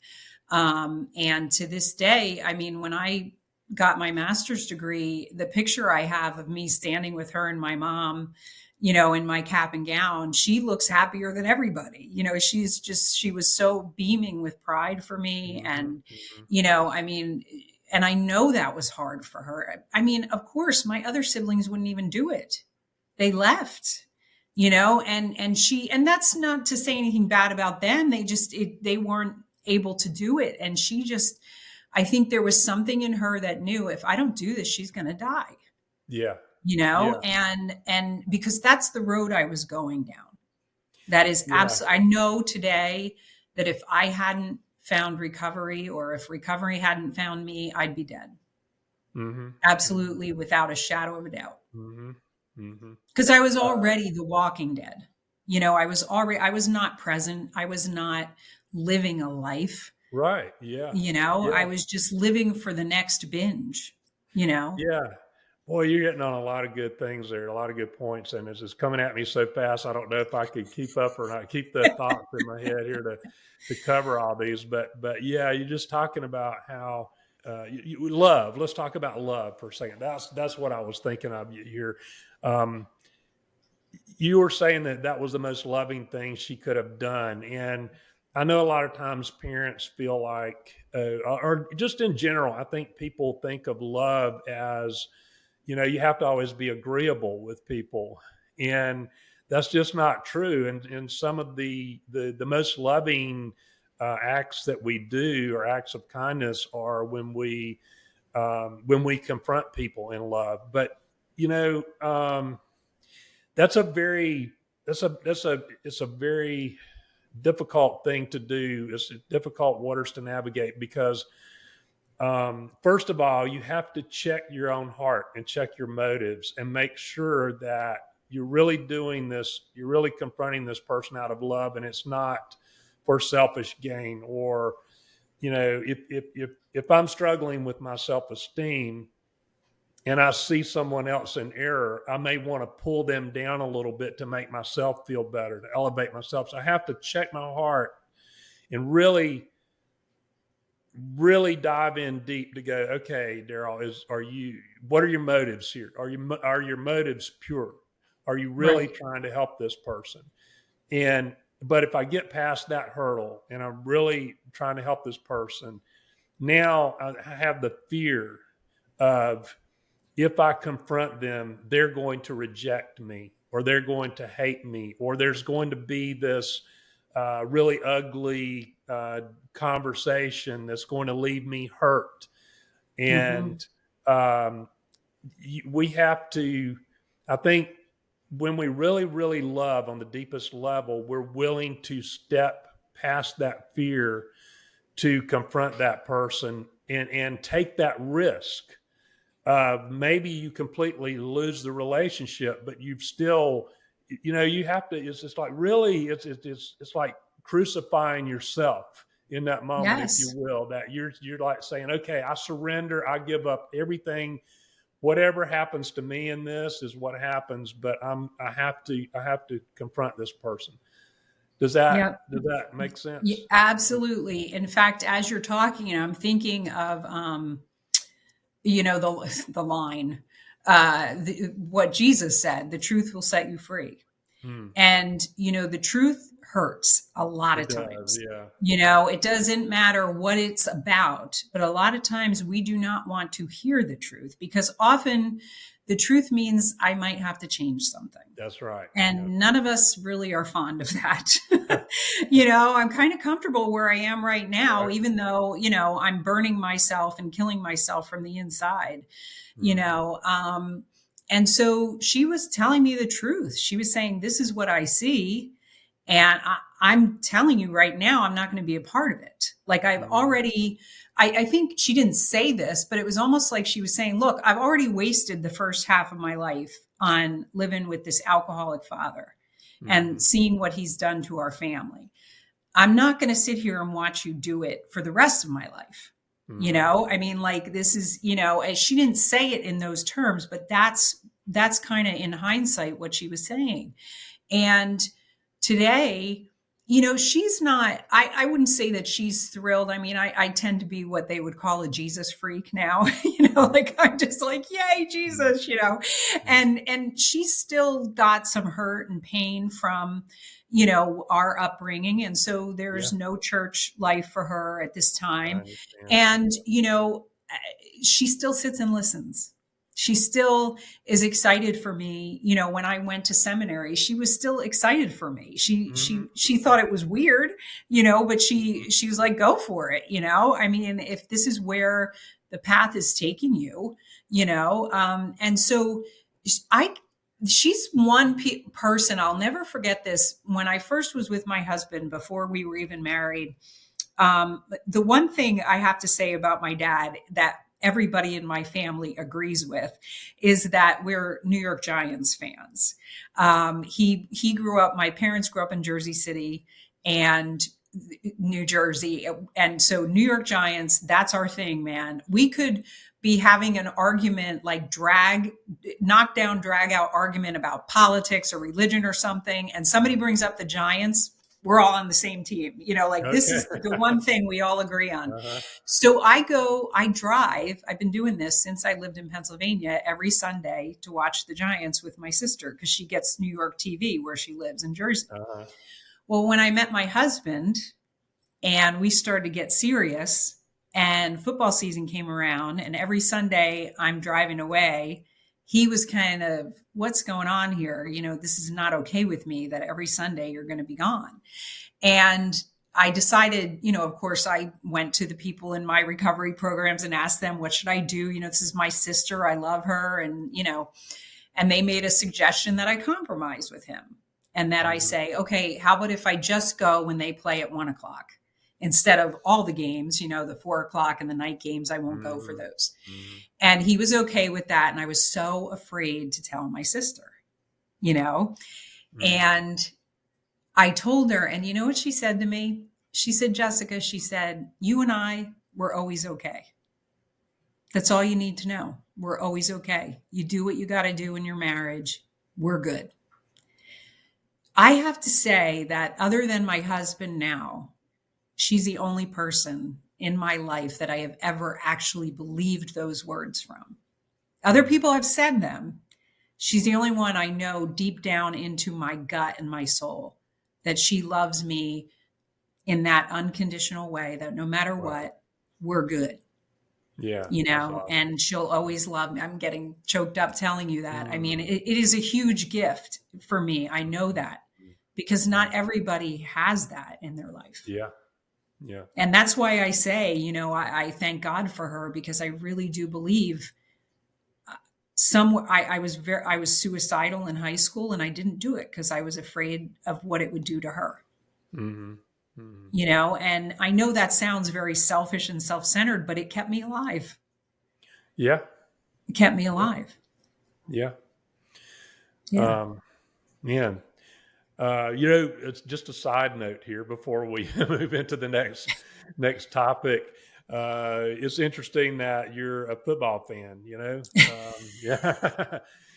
A: And to this day, I mean, when I got my master's degree, the picture I have of me standing with her and my mom, in my cap and gown, she looks happier than everybody. She was so beaming with pride for me.
B: Mhm.
A: And,
B: Mhm.
A: I mean, and I know that was hard for her. I mean, of course, my other siblings wouldn't even do it. They left, and that's not to say anything bad about them. They weren't able to do it. And I think there was something in her that knew, if I don't do this, she's going to die,
B: Yeah. Yeah.
A: and because that's the road I was going down. That is
B: Yeah.
A: absolutely, I know today that if I hadn't found recovery, or if recovery hadn't found me, I'd be dead.
B: Mhm. Mhm.
A: Absolutely, without a shadow of a doubt.
B: Mhm. Mhm.
A: Because I was
B: Uh,
A: already the walking dead. I was not present. I was not living a life.
B: right. Yeah.
A: I
B: Yeah.
A: was just living for the next binge, you know?
B: Yeah. Boy, you're getting on a lot of good things there, a lot of good points, and it's just coming at me so fast. I don't know if I could keep up or not. Keep the thoughts in my head here to cover all these, but yeah, you're just talking about how love. Let's talk about love for a second. That's what I was thinking of here. Um, you were saying that that was the most loving thing she could have done, and I know a lot of times parents feel like, or just in general, I think people think of love as, you have to always be agreeable with people, and that's just not true. And some of the most loving acts that we do, or acts of kindness, are when we confront people in love. But you know, that's a very it's a very difficult thing to do. It's difficult waters to navigate because, first of all, you have to check your own heart and check your motives and make sure that you're really doing this, you're really confronting this person out of love, and it's not for selfish gain. Or, if I'm struggling with my self-esteem and I see someone else in error, I may want to pull them down a little bit to make myself feel better, to elevate myself. So I have to check my heart and really dive in deep to go, okay, Daryl, what are your motives here? Are your motives pure? Are you really
A: Right.
B: trying to help this person? But if I get past that hurdle and I'm really trying to help this person, now I have the fear of, if I confront them, they're going to reject me, or they're going to hate me, or there's going to be this really ugly conversation that's going to leave me hurt.
A: Hmm.
B: And um, we have to, I think, when we really, really love on the deepest level, we're willing to step past that fear to confront that person and take that risk. Maybe you completely lose the relationship, but you've still, you have to. It's just like, really, it's like crucifying yourself in that moment, if you
A: Yes.
B: will. That you're like saying, okay, I surrender, I give up everything. Whatever happens to me in this is what happens, but I have to confront this person.
A: Yep.
B: Does that make
A: Yeah,
B: sense?
A: absolutely. In fact, as you're talking, I'm thinking of, the line, what Jesus said: "The truth will set you free."
B: Hmm.
A: And, the truth hurts a lot
B: It
A: of
B: does,
A: times.
B: yeah.
A: It doesn't matter what it's about, but a lot of times we do not want to hear the truth, because often the truth means I might have to change something.
B: That's right. Yeah.
A: And none of us really are fond of that. I'm kind of comfortable where I am right now,
B: Right.
A: even though, I'm burning myself and killing myself from the inside, you
B: Mhm.
A: know. Um, and so she was telling me the truth. She was saying, "This is what I see. And I'm telling you right now, I'm not going to be a part of it." Like, I've
B: Mhm.
A: already, I think she didn't say this, but it was almost like she was saying, "Look, I've already wasted the first half of my life on living with this alcoholic father and
B: Mhm.
A: seeing what he's done to our family. I'm not going to sit here and watch you do it for the rest of my life."
B: Mhm.
A: I mean, like, this is, she didn't say it in those terms, but that's kind of in hindsight what she was saying. And today, she's not, I wouldn't say that she's thrilled. I mean, I tend to be what they would call a Jesus freak now.
B: Mhm.
A: Like, I'm just like, yay,
B: Mhm.
A: Jesus,
B: Mhm.
A: and she's still got some hurt and pain from, our upbringing. And so
B: Yeah,
A: there's no church life for her at this
B: I
A: time.
B: understand.
A: And, she still sits and listens. She still is excited for me. When I went to seminary, she was still excited for me. She
B: Mhm.
A: she she
B: Mhm.
A: thought it was weird, but
B: Mhm.
A: she was like, "Go for it." I mean, if this is where the path is taking you, and so I she's one person. I'll never forget this. When I first was with my husband, before we were even married, the one thing I have to say about my dad that everybody in my family agrees with is that we're New York Giants fans. He grew up. My parents grew up in Jersey City, and New Jersey. And so New York Giants, that's our thing, man. We could be having an argument, like knockdown, drag out argument about politics or religion or something. And somebody brings up the Giants. We're all on the same team. Like this
B: Okay.
A: is the one thing we all agree on.
B: Uh-huh.
A: So I drive. I've been doing this since I lived in Pennsylvania every Sunday to watch the Giants with my sister because she gets New York TV where she lives in Jersey.
B: Uh-huh.
A: Well, when I met my husband and we started to get serious and football season came around and every Sunday I'm driving away, he was kind of, what's going on here? This is not okay with me that every Sunday you're going to be gone. And I decided, of course, I went to the people in my recovery programs and asked them, what should I do? This is my sister. I love her. And they made a suggestion that I compromise with him and that I say, okay, how about if I just go when they play at 1:00 instead of all the games, the 4:00 and the night games, I won't go for those. And he was okay with that. And I was so afraid to tell my sister, and I told her, and you know what she said to me? She said, Jessica, she said, you and I, we're always okay. That's all you need to know. We're always okay. You do what you got to do in your marriage. We're good. I have to say that other than my husband now, she's the only person in my life that I have ever actually believed those words from. Other people have said them. She's the only one I know deep down into my gut and my soul that she loves me in that unconditional way, that no matter what, we're good.
B: Yeah.
A: Awesome. And she'll always love me. I'm getting choked up telling you that. I mean, it is a huge gift for me. I know that because not everybody has that in their life.
B: Yeah. Yeah.
A: And that's why I say, I thank God for her because I really do believe I was suicidal in high school and I didn't do it because I was afraid of what it would do to her. Mm-hmm. Mm-hmm. And I know that sounds very selfish and self-centered, but it kept me alive.
B: Yeah.
A: It kept me alive.
B: Yeah.
A: Yeah.
B: Man, it's just a side note here before we move into the next topic. It's interesting that you're a football fan, yeah,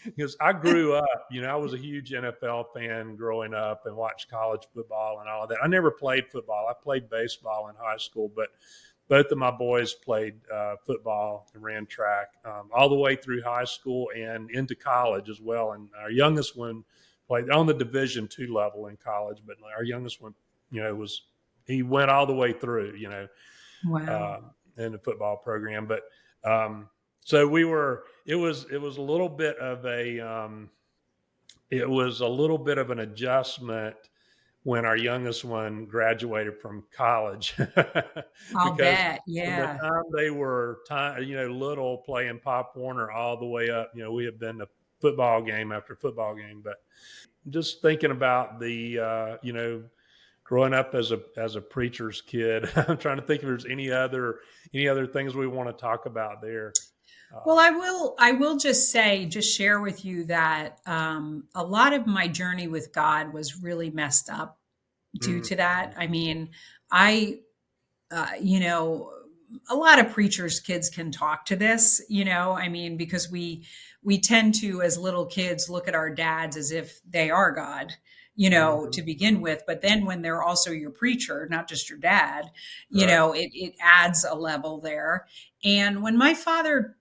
B: because I grew up, I was a huge NFL fan growing up and watched college football and all of that. I never played football. I played baseball in high school, but both of my boys played football and ran track all the way through high school and into college as well. And our youngest one played on the Division II level in college, but our youngest one, he went all the way through,
A: Wow.
B: in the football program. But so it was a little bit of an adjustment when our youngest one graduated from college.
A: I'll
B: Because
A: bet.
B: from
A: Yeah.
B: the time they were little playing Pop Warner all the way up, we had been to football game after football game. But just thinking about the growing up as a preacher's kid, I'm trying to think if there's any other things we want to talk about there.
A: Well, I will just share with you that a lot of my journey with God was really messed up due to that. I mean, a lot of preachers' kids can talk to this, because we tend to, as little kids, look at our dads as if they are God, to begin with. But then when they're also your preacher, not just your dad, it adds a level there. And when my father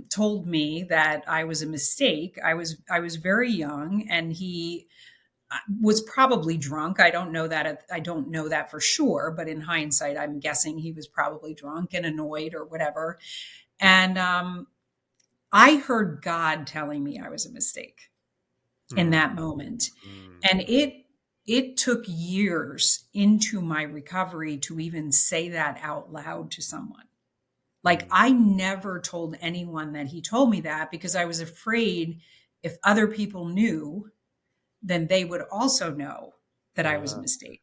A: told me that I was a mistake, I was very young, and he was probably drunk. I don't know that for sure, but in hindsight, I'm guessing he was probably drunk and annoyed or whatever. And I heard God telling me I was a mistake in that moment. And it took years into my recovery to even say that out loud to someone. Like, I never told anyone that he told me that because I was afraid if other people knew, then they would also know that I was a mistake.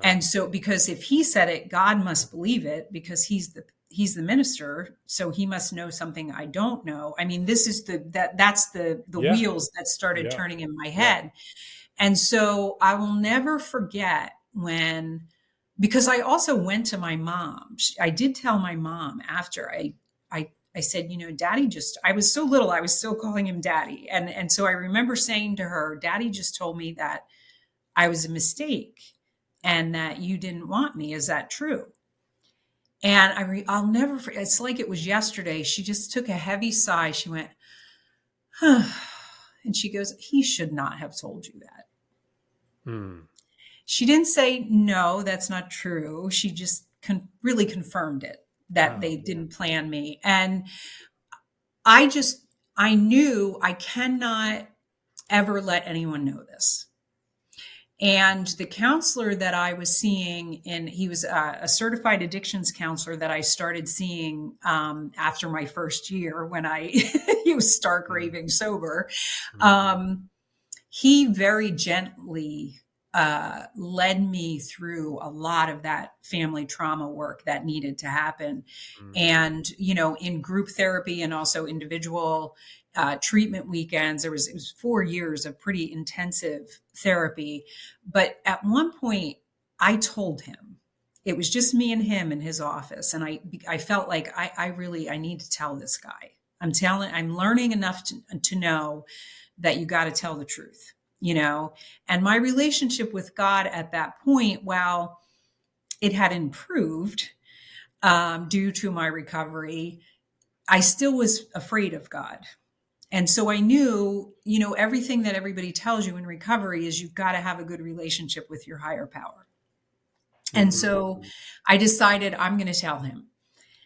A: And so, because if he said it, God must believe it because he's the minister. So he must know something I don't know. I mean, this is that's the wheels that started turning in my head. And so I will never forget when because I also went to my mom. I did tell my mom after I said, Daddy I was so little, I was still calling him Daddy. And so I remember saying to her, Daddy just told me that I was a mistake and that you didn't want me. Is that true? And I'll never forget. It's like it was yesterday. She just took a heavy sigh. She went, huh. And she goes, he should not have told you that.
B: Mm.
A: She didn't say, no, that's not true. She just really confirmed it, that
B: Oh,
A: they
B: yeah.
A: didn't plan me. And I just, I knew I cannot ever let anyone know this. And the counselor that I was seeing, and he was a certified addictions counselor that I started seeing after my first year when I he was stark
B: Mm.
A: raving sober.
B: Mhm.
A: Um, he very gently led me through a lot of that family trauma work that needed to happen.
B: Mhm.
A: And, in group therapy and also individual treatment weekends, it was 4 years of pretty intensive therapy. But at one point, I told him, it was just me and him in his office. And I felt like I need to tell this guy. I'm learning enough to know that you got to tell the truth, and my relationship with God at that point, while it had improved due to my recovery, I still was afraid of God. And so I knew, everything that everybody tells you in recovery is you've got to have a good relationship with your higher power. And
B: Mhm.
A: so I decided I'm going to tell him.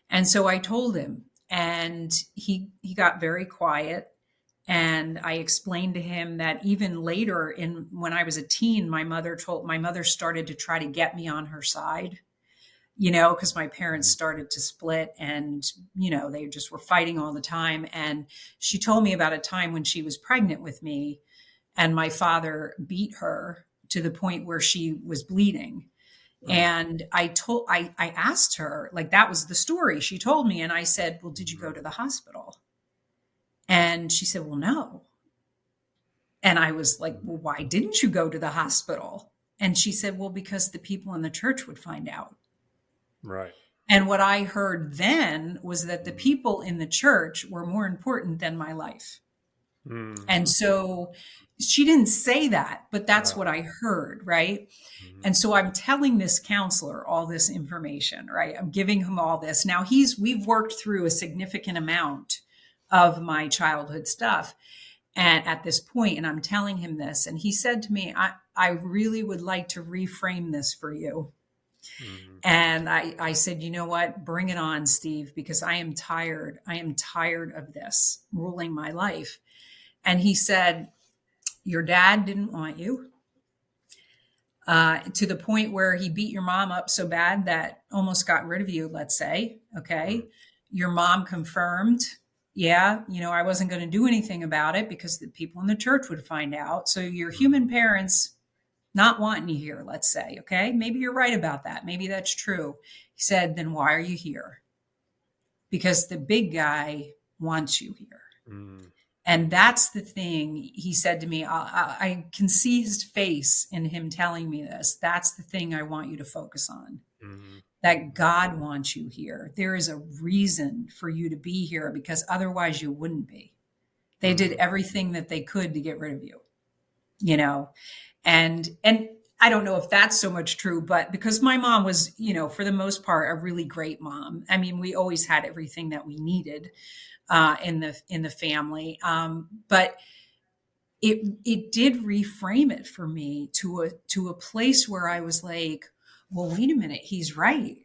A: And so I told him, and he got very quiet. And I explained to him that even later, in when I was a teen, my mother started to try to get me on her side, because my parents
B: Mhm.
A: started to split, and they just were fighting all the time. And she told me about a time when she was pregnant with me, and my father beat her to the point where she was bleeding.
B: Mm.
A: And I asked her, like, that was the story she told me. And I said, well, did you go
B: Mhm.
A: to the hospital? And she said, well, no. And I was like,
B: Mhm.
A: well, why didn't you go to the hospital? And she said, well, because the people in the church would find out.
B: Right.
A: And what I heard then was that the
B: Mhm.
A: people in the church were more important than my life. And
B: Mhm.
A: so she didn't say that, but that's what
B: Wow.
A: I heard, right?
B: Mhm.
A: And so I'm telling this counselor all this information, right? I'm giving him all this. Now we've worked through a significant amount of my childhood stuff. And at this point, and I'm telling him this, and he said to me, I really would like to reframe this for you.
B: Mhm.
A: And I said, you know what? Bring it on, Steve, because I am tired. I am tired of this ruling my life. And he said, your dad didn't want you to the point where he beat your mom up so bad that almost got rid of you, let's say.
B: Mm.
A: Okay. Your mom confirmed, yeah, I wasn't going to do anything about it because the people in the church would find out. So your human
B: Mhm.
A: parents not wanting you here, let's say. Okay. Maybe you're right about that. Maybe that's true. He said, then why are you here? Because the big guy wants you here.
B: Mhm.
A: And that's the thing he said to me. I can see his face in him telling me this. That's the thing I want you to focus on,
B: Mhm.
A: that God wants you here. There is a reason for you to be here because otherwise you wouldn't be. They did
B: Mhm.
A: everything that they could to get rid of you, you know? And I don't know if that's so much true, but because my mom was, for the most part, a really great mom. I mean, we always had everything that we needed in the family. But it did reframe it for me to a place where I was like, well, wait a minute, he's right.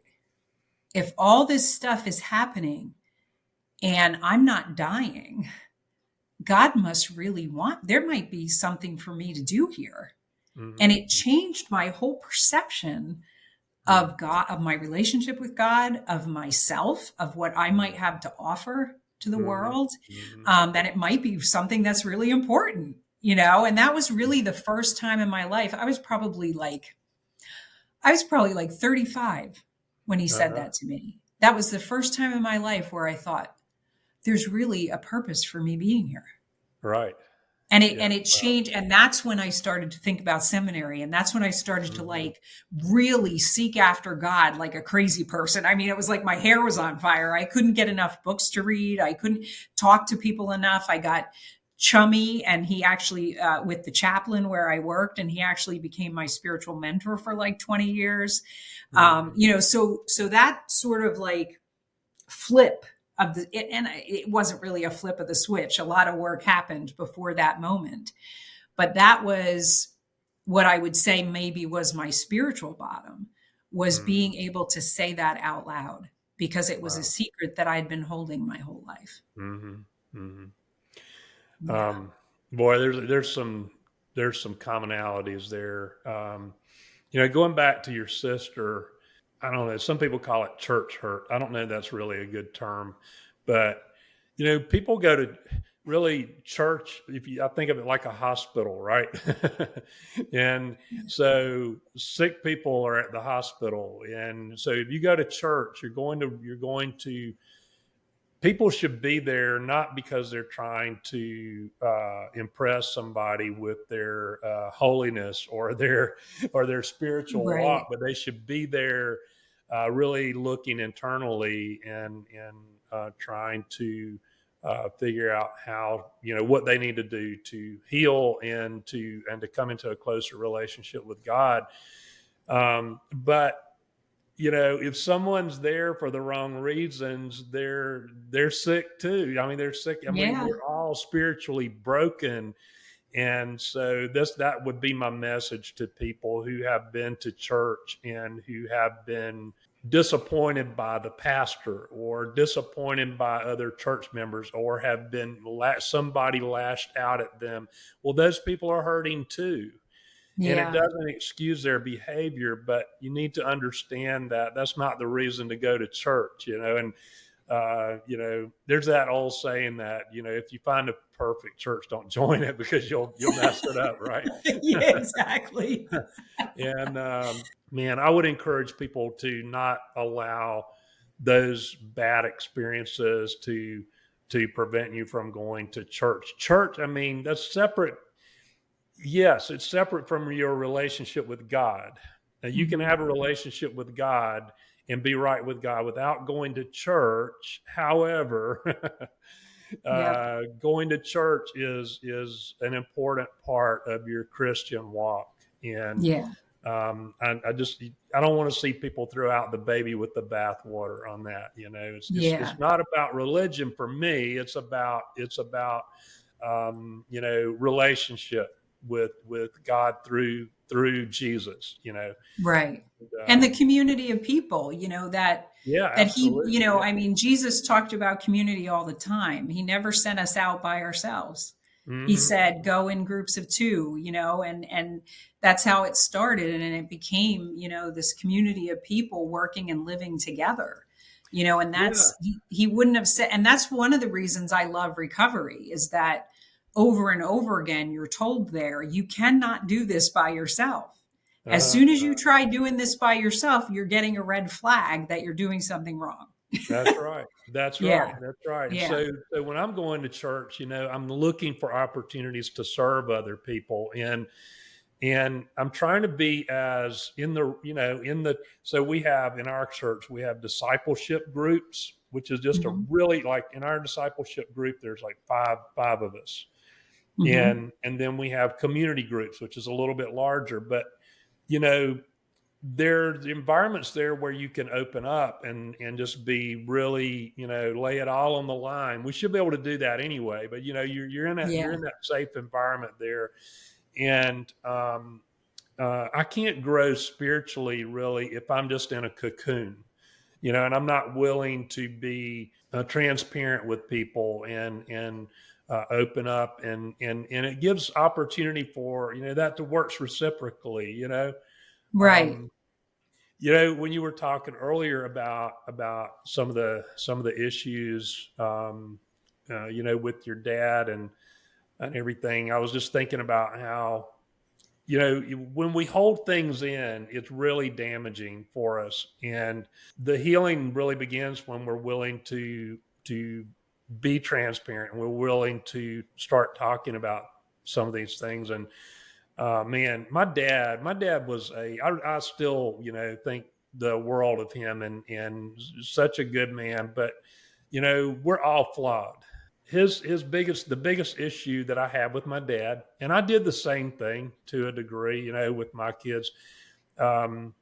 A: If all this stuff is happening and I'm not dying, God must really want, there might be something for me to do here. And
B: Mhm.
A: it changed my whole perception
B: Mhm.
A: of God, of my relationship with God, of myself, of what I might have to offer to the
B: Mhm.
A: world,
B: Mhm.
A: that it might be something that's really important, and that was really the first time in my life. I was probably like 35 when he said
B: Uh-huh.
A: that to me. That was the first time in my life where I thought, there's really a purpose for me being here.
B: Right.
A: And it
B: Yeah.
A: and it
B: Wow.
A: changed, and that's when I started to think about seminary, and that's when I started to
B: Hmm.
A: like really seek after God like a crazy person. I mean, it was like my hair was on fire. I couldn't get enough books to read. I couldn't talk to people enough. I got chummy, and he actually with the chaplain where I worked, and he actually became my spiritual mentor for like 20 years.
B: Hmm.
A: So that sort of like flip of and it wasn't really a flip of the switch. A lot of work happened before that moment, but that was what I would say maybe was my spiritual bottom, was
B: Hmm.
A: being able to say that out loud, because it was a
B: Wow.
A: secret that I'd been holding my whole life.
B: Hmm. Hmm.
A: Yeah.
B: Um, Boy, there's some commonalities there. Going back to your sister, I don't know. Some people call it church hurt. I don't know if that's really a good term, but people go to really church. I think of it like a hospital, right? And so sick people are at the hospital, and so if you go to church, you're going to people should be there not because they're trying to impress somebody with their holiness or their spiritual walk,
A: Right.
B: but they should be there really looking internally and trying to figure out how what they need to do to heal and to come into a closer relationship with God. But if someone's there for the wrong reasons, they're sick too. I mean, they're sick. I mean,
A: Yeah.
B: we're all spiritually broken, and so that would be my message to people who have been to church and who have been disappointed by the pastor or disappointed by other church members or have been somebody lashed out at them. Well, those people are hurting too, and it
A: Yeah.
B: doesn't excuse their behavior, but you need to understand that that's not the reason to go to church, and there's that old saying that if you find a perfect church, don't join it because you'll mess it up, right?
A: Yeah, exactly.
B: And man, I would encourage people to not allow those bad experiences to prevent you from going to church. Church, I mean, that's separate. Yes, it's separate from your relationship with God. Now, you can
A: Mhm.
B: have a relationship with God and be right with God without going to church. However,
A: Yep.
B: going to church is an important part of your Christian walk, and
A: Yeah.
B: I don't want to see people throw out the baby with the bathwater on that. It's
A: Yeah.
B: not about religion for me. It's about relationship with God through Jesus.
A: Right. And the
B: Um,
A: community of people,
B: yeah,
A: that he,
B: absolutely. Yeah.
A: I mean, Jesus talked about community all the time. He never sent us out by ourselves. He
B: Hmm.
A: said, go in groups of two, and that's how it started. And it became, this community of people working and living together, and
B: Yeah.
A: he wouldn't have said, and that's one of the reasons I love recovery, is that over and over again, you're told there, you cannot do this by yourself. As
B: Uh-huh.
A: soon as you try doing this by yourself, you're getting a red flag that you're doing something wrong.
B: That's right. That's
A: Yeah.
B: right. That's right. And
A: Yeah.
B: so when I'm going to church, I'm looking for opportunities to serve other people, and I'm trying to be as so we have in our church, we have discipleship groups, which is just a
A: Hmm.
B: really, like, in our discipleship group, there's like five of us.
A: Hmm.
B: And then we have community groups, which is a little bit larger, but you know, there's environments there where you can open up and just be really, lay it all on the line. We should be able to do that anyway, but you're in
A: Yeah.
B: that safe environment there. And I can't grow spiritually really if I'm just in a cocoon, and I'm not willing to be transparent with people and open up, and it gives opportunity for that to work reciprocally.
A: Right.
B: Um, when you were talking earlier about some of the issues, with your dad and everything, I was just thinking about how when we hold things in, it's really damaging for us, and the healing really begins when we're willing to be transparent and we're willing to start talking about some of these things. And man, my dad was I still, think the world of him, and such a good man. But, we're all flawed. The biggest issue that I have with my dad, and I did the same thing to a degree, with my kids. Um,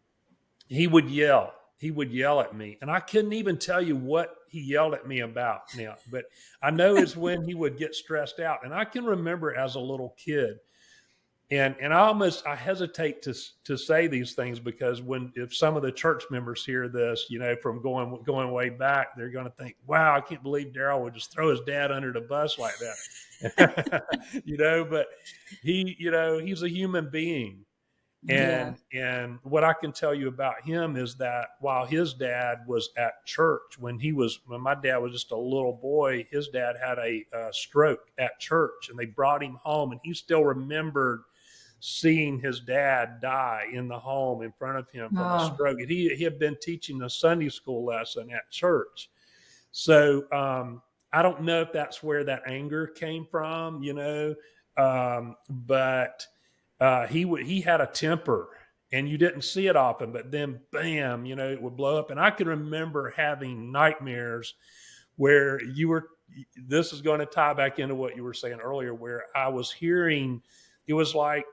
B: he would yell. He would yell at me, and I couldn't even tell you what he yelled at me about now. But I know it's when he would get stressed out, and I can remember as a little kid. And I hesitate to say these things, because if some of the church members hear this, from going way back, they're going to think, "Wow, I can't believe Daryl would just throw his dad under the bus like that." But he's a human being.
A: Yeah.
B: And what I can tell you about him is that while his dad was at church, when my dad was just a little boy, his dad had a stroke at church, and they brought him home, and he still remembered seeing his dad die in the home in front of him from a
A: Oh,
B: stroke. And he had been teaching a Sunday school lesson at church. So I don't know if that's where that anger came from, but he had a temper, and you didn't see it often, but then bam, it would blow up. And I can remember having nightmares where this is going to tie back into what you were saying earlier, where I was hearing, it was like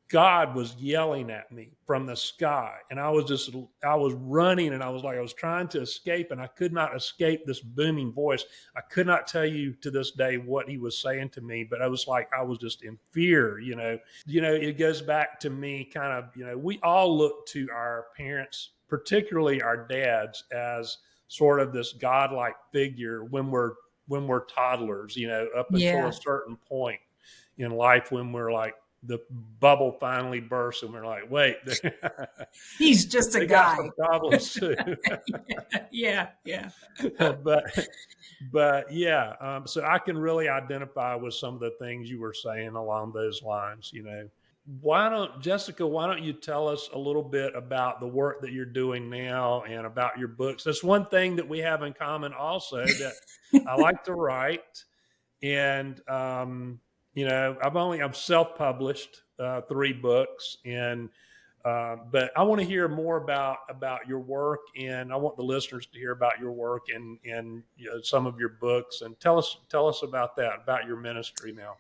B: God was yelling at me from the sky, and I was running, and I was trying to escape, and I could not escape this booming voice. I could not tell you to this day what he was saying to me, but I was like, I was just in fear. It goes back to me kind of, we all look to our parents, particularly our dads, as sort of this godlike figure when we're toddlers, up until
A: yeah.
B: a certain point in life, when we're like, the bubble finally bursts, and we're like, wait,
A: He's just a
B: they got some
A: guy.
B: problems too.
A: Yeah. Yeah.
B: but yeah, so I can really identify with some of the things you were saying along those lines. Jessica, why don't you tell us a little bit about the work that you're doing now and about your books? That's one thing that we have in common also, that I like to write. And I'm self-published 3 books, and but I want to hear more about your work, and I want the listeners to hear about your work and some of your books, and tell us about that, about your ministry now.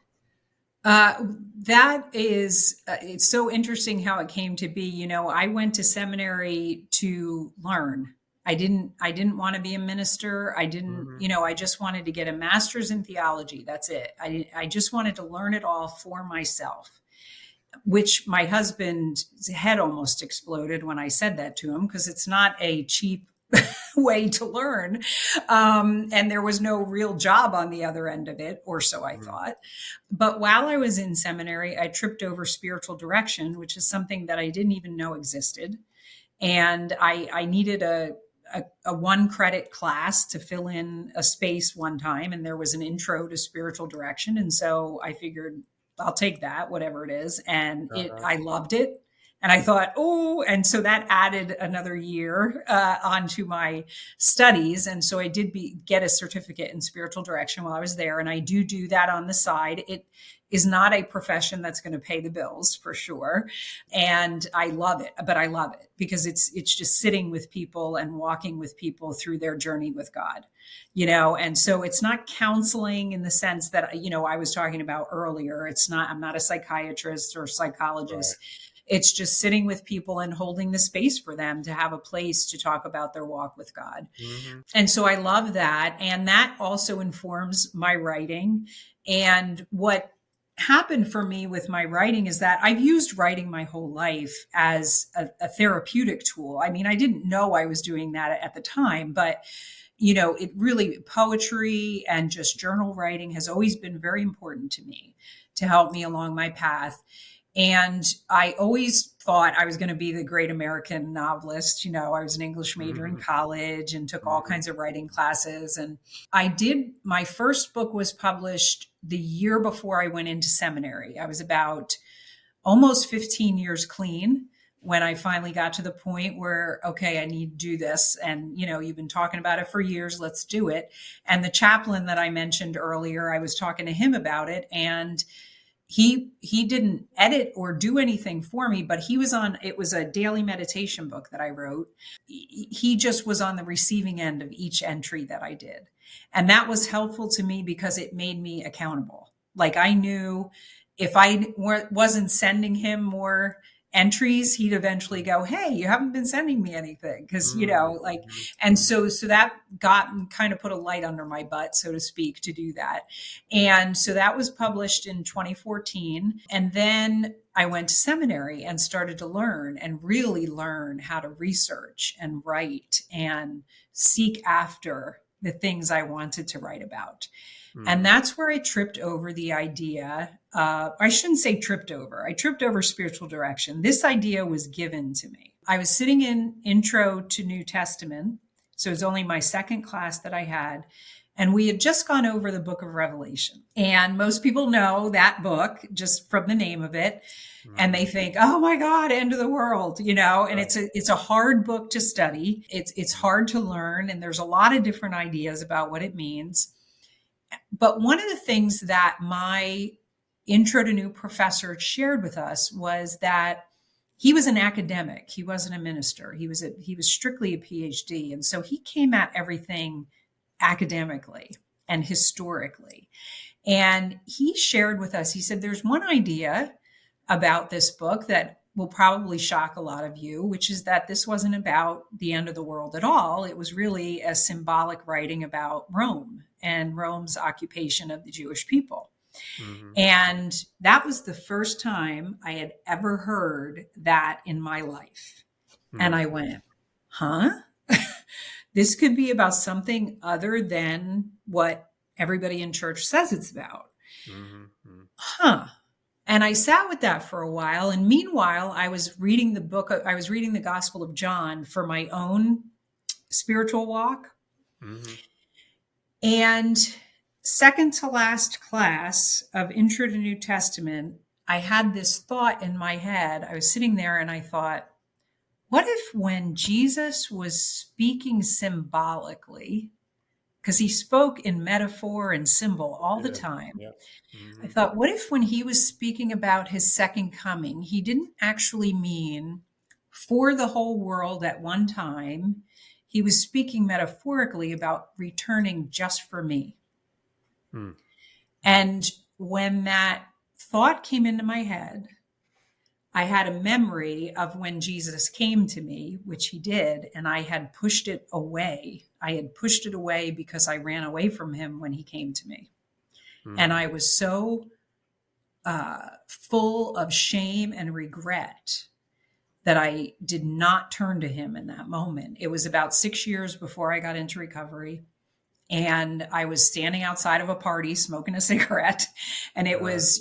A: That is, it's so interesting how it came to be. I went to seminary to learn. I didn't want to be a minister. I didn't,
B: Mm-hmm.
A: I just wanted to get a master's in theology. That's it. I just wanted to learn it all for myself, which my husband's head almost exploded when I said that to him, because it's not a cheap way to learn. And there was no real job on the other end of it, or so I
B: Mm-hmm.
A: thought. But while I was in seminary, I tripped over spiritual direction, which is something that I didn't even know existed. And I needed a 1 credit class to fill in a space one time. And there was an intro to spiritual direction. And so I figured I'll take that, whatever it is. And
B: Uh-huh.
A: I loved it. And I thought, oh, and so that added another year onto my studies. And so I did get a certificate in spiritual direction while I was there. And I do that on the side. It is not a profession that's going to pay the bills, for sure. And I love it, but I love it because it's just sitting with people and walking with people through their journey with God, and so it's not counseling in the sense that, I was talking about earlier. I'm not a psychiatrist or psychologist.
B: Right.
A: It's just sitting with people and holding the space for them to have a place to talk about their walk with God.
B: Mm-hmm.
A: And so I love that. And that also informs my writing. And what happened for me with my writing is that I've used writing my whole life as a therapeutic tool. I mean, I didn't know I was doing that at the time, but it really, poetry and just journal writing has always been very important to me to help me along my path. And I always thought I was going to be the great American novelist. I was an English major in
B: Mm-hmm.
A: college and took all
B: Mm-hmm.
A: kinds of writing classes. And my first book was published the year before I went into seminary. I was about almost 15 years clean when I finally got to the point where, okay, I need to do this. And, you've been talking about it for years. Let's do it. And the chaplain that I mentioned earlier, I was talking to him about it. And he didn't edit or do anything for me, but it was a daily meditation book that I wrote. He just was on the receiving end of each entry that I did. And that was helpful to me because it made me accountable. Like I knew if I wasn't sending him more entries, he'd eventually go, "Hey, you haven't been sending me anything." Cause and so that kind of put a light under my butt, so to speak, to do that. And so that was published in 2014. And then I went to seminary and started to learn and really learn how to research and write and seek after the things I wanted to write about. And that's where I tripped over the idea. I shouldn't say tripped over. I tripped over spiritual direction. This idea was given to me. I was sitting in Intro to New Testament. So it was only my second class that I had. And we had just gone over the book of Revelation. And most people know that book just from the name of it. And they think, oh my God, end of the world, and it's a hard book to study. It's hard to learn. And there's a lot of different ideas about what it means. But one of the things that my Intro to New professor shared with us was that he was an academic. He wasn't a minister. He was strictly a PhD. And so he came at everything academically and historically. And he shared with us, he said, there's one idea about this book that will probably shock a lot of you, which is that this wasn't about the end of the world at all. It was really a symbolic writing about Rome and Rome's occupation of the Jewish people. And that was the first time I had ever heard that in my life. And I went, huh? This could be about something other than what everybody in church says it's about. Huh. And I sat with that for a while. And meanwhile, I was reading the Gospel of John for my own spiritual walk. And second to last class of Intro to New Testament, I had this thought in my head. I was sitting there and I thought, what if when Jesus was speaking symbolically, because he spoke in metaphor and symbol all the time. I thought, what if when he was speaking about his second coming, he didn't actually mean for the whole world at one time? He was speaking metaphorically about returning just for me. And when that thought came into my head, I had a memory of when Jesus came to me, which he did, and I had pushed it away. I had pushed it away because I ran away from him when he came to me. And I was so full of shame and regret that I did not turn to him in that moment. It was about 6 years before I got into recovery. And I was standing outside of a party smoking a cigarette. And it was,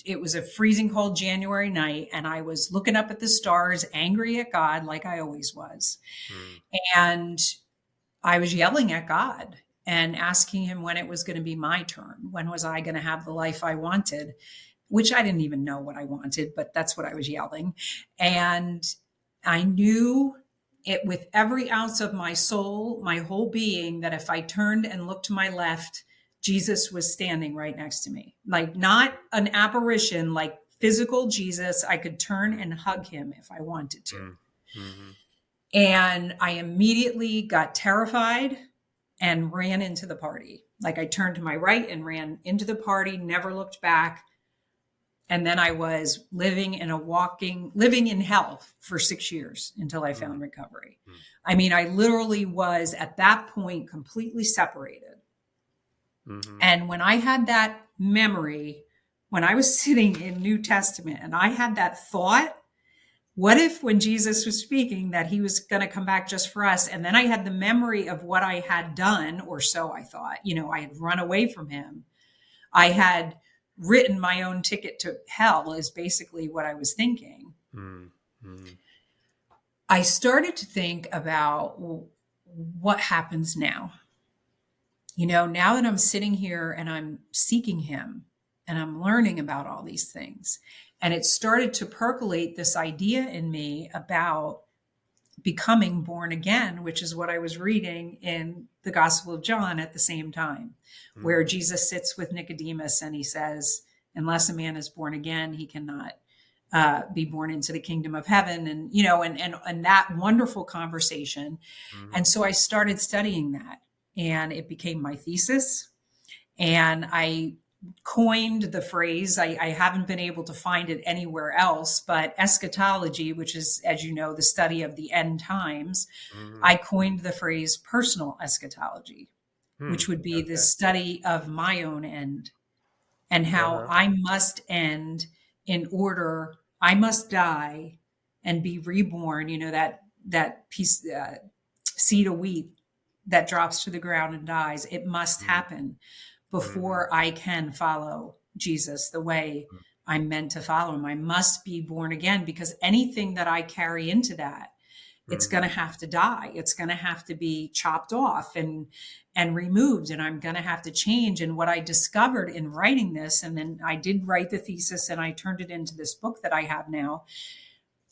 A: it was a freezing cold January night. And I was looking up at the stars, angry at God, like I always was. And I was yelling at God and asking him when it was going to be my turn. When was I going to have the life I wanted? Which I didn't even know what I wanted, but that's what I was yelling. And I knew it with every ounce of my soul, my whole being, that if I turned and looked to my left, Jesus was standing right next to me. Like not an apparition, like physical Jesus. I could turn and hug him if I wanted to. And I immediately got terrified and ran into the party. Like I turned to my right and ran into the party, never looked back. And then I was living in hell for 6 years until I found recovery. I mean, I literally was at that point completely separated. And when I had that memory, when I was sitting in New Testament and I had that thought, what if when Jesus was speaking that he was going to come back just for us? And then I had the memory of what I had done, or so I thought, I had run away from him. I had written my own ticket to hell is basically what I was thinking. I started to think about what happens now. Now that I'm sitting here and I'm seeking him and I'm learning about all these things, and it started to percolate this idea in me about becoming born again, which is what I was reading in the Gospel of John at the same time, where Jesus sits with Nicodemus and he says, unless a man is born again, he cannot be born into the kingdom of heaven. And, and that wonderful conversation.
B: Mm-hmm.
A: And so I started studying that, and it became my thesis. And I coined the phrase, I haven't been able to find it anywhere else, but eschatology, which is, as you know, the study of the end times,
B: Mm-hmm.
A: I coined the phrase personal eschatology,
B: Hmm.
A: which would be the
B: Okay.
A: study of my own end and how
B: Uh-huh.
A: I must end in order, I must die and be reborn, that piece, seed of wheat that drops to the ground and dies. It must happen
B: Mm-hmm.
A: before I can follow Jesus the way I'm meant to follow him. I must be born again, because anything that I carry into that, it's going
B: Mm-hmm.
A: to have to die. It's going to have to be chopped off and removed, and I'm going to have to change. And what I discovered in writing this, and then I did write the thesis and I turned it into this book that I have now.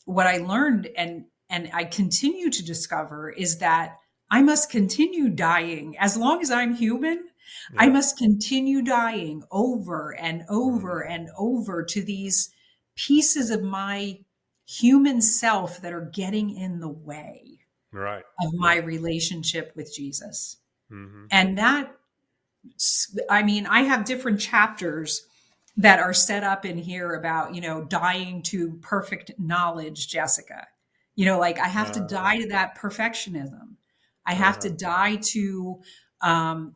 A: What I learned and I continue to discover is that I must continue dying as long as I'm human. I
B: Yeah.
A: must continue dying over and over
B: Mm-hmm.
A: and over to these pieces of my human self that are getting in the way
B: Right.
A: of my
B: Yeah.
A: relationship with Jesus.
B: Mm-hmm.
A: And that, I mean, I have different chapters that are set up in here about, dying to perfect knowledge, Jessica. Like I have to
B: Uh-huh.
A: die to that perfectionism. I have to
B: Uh-huh.
A: die to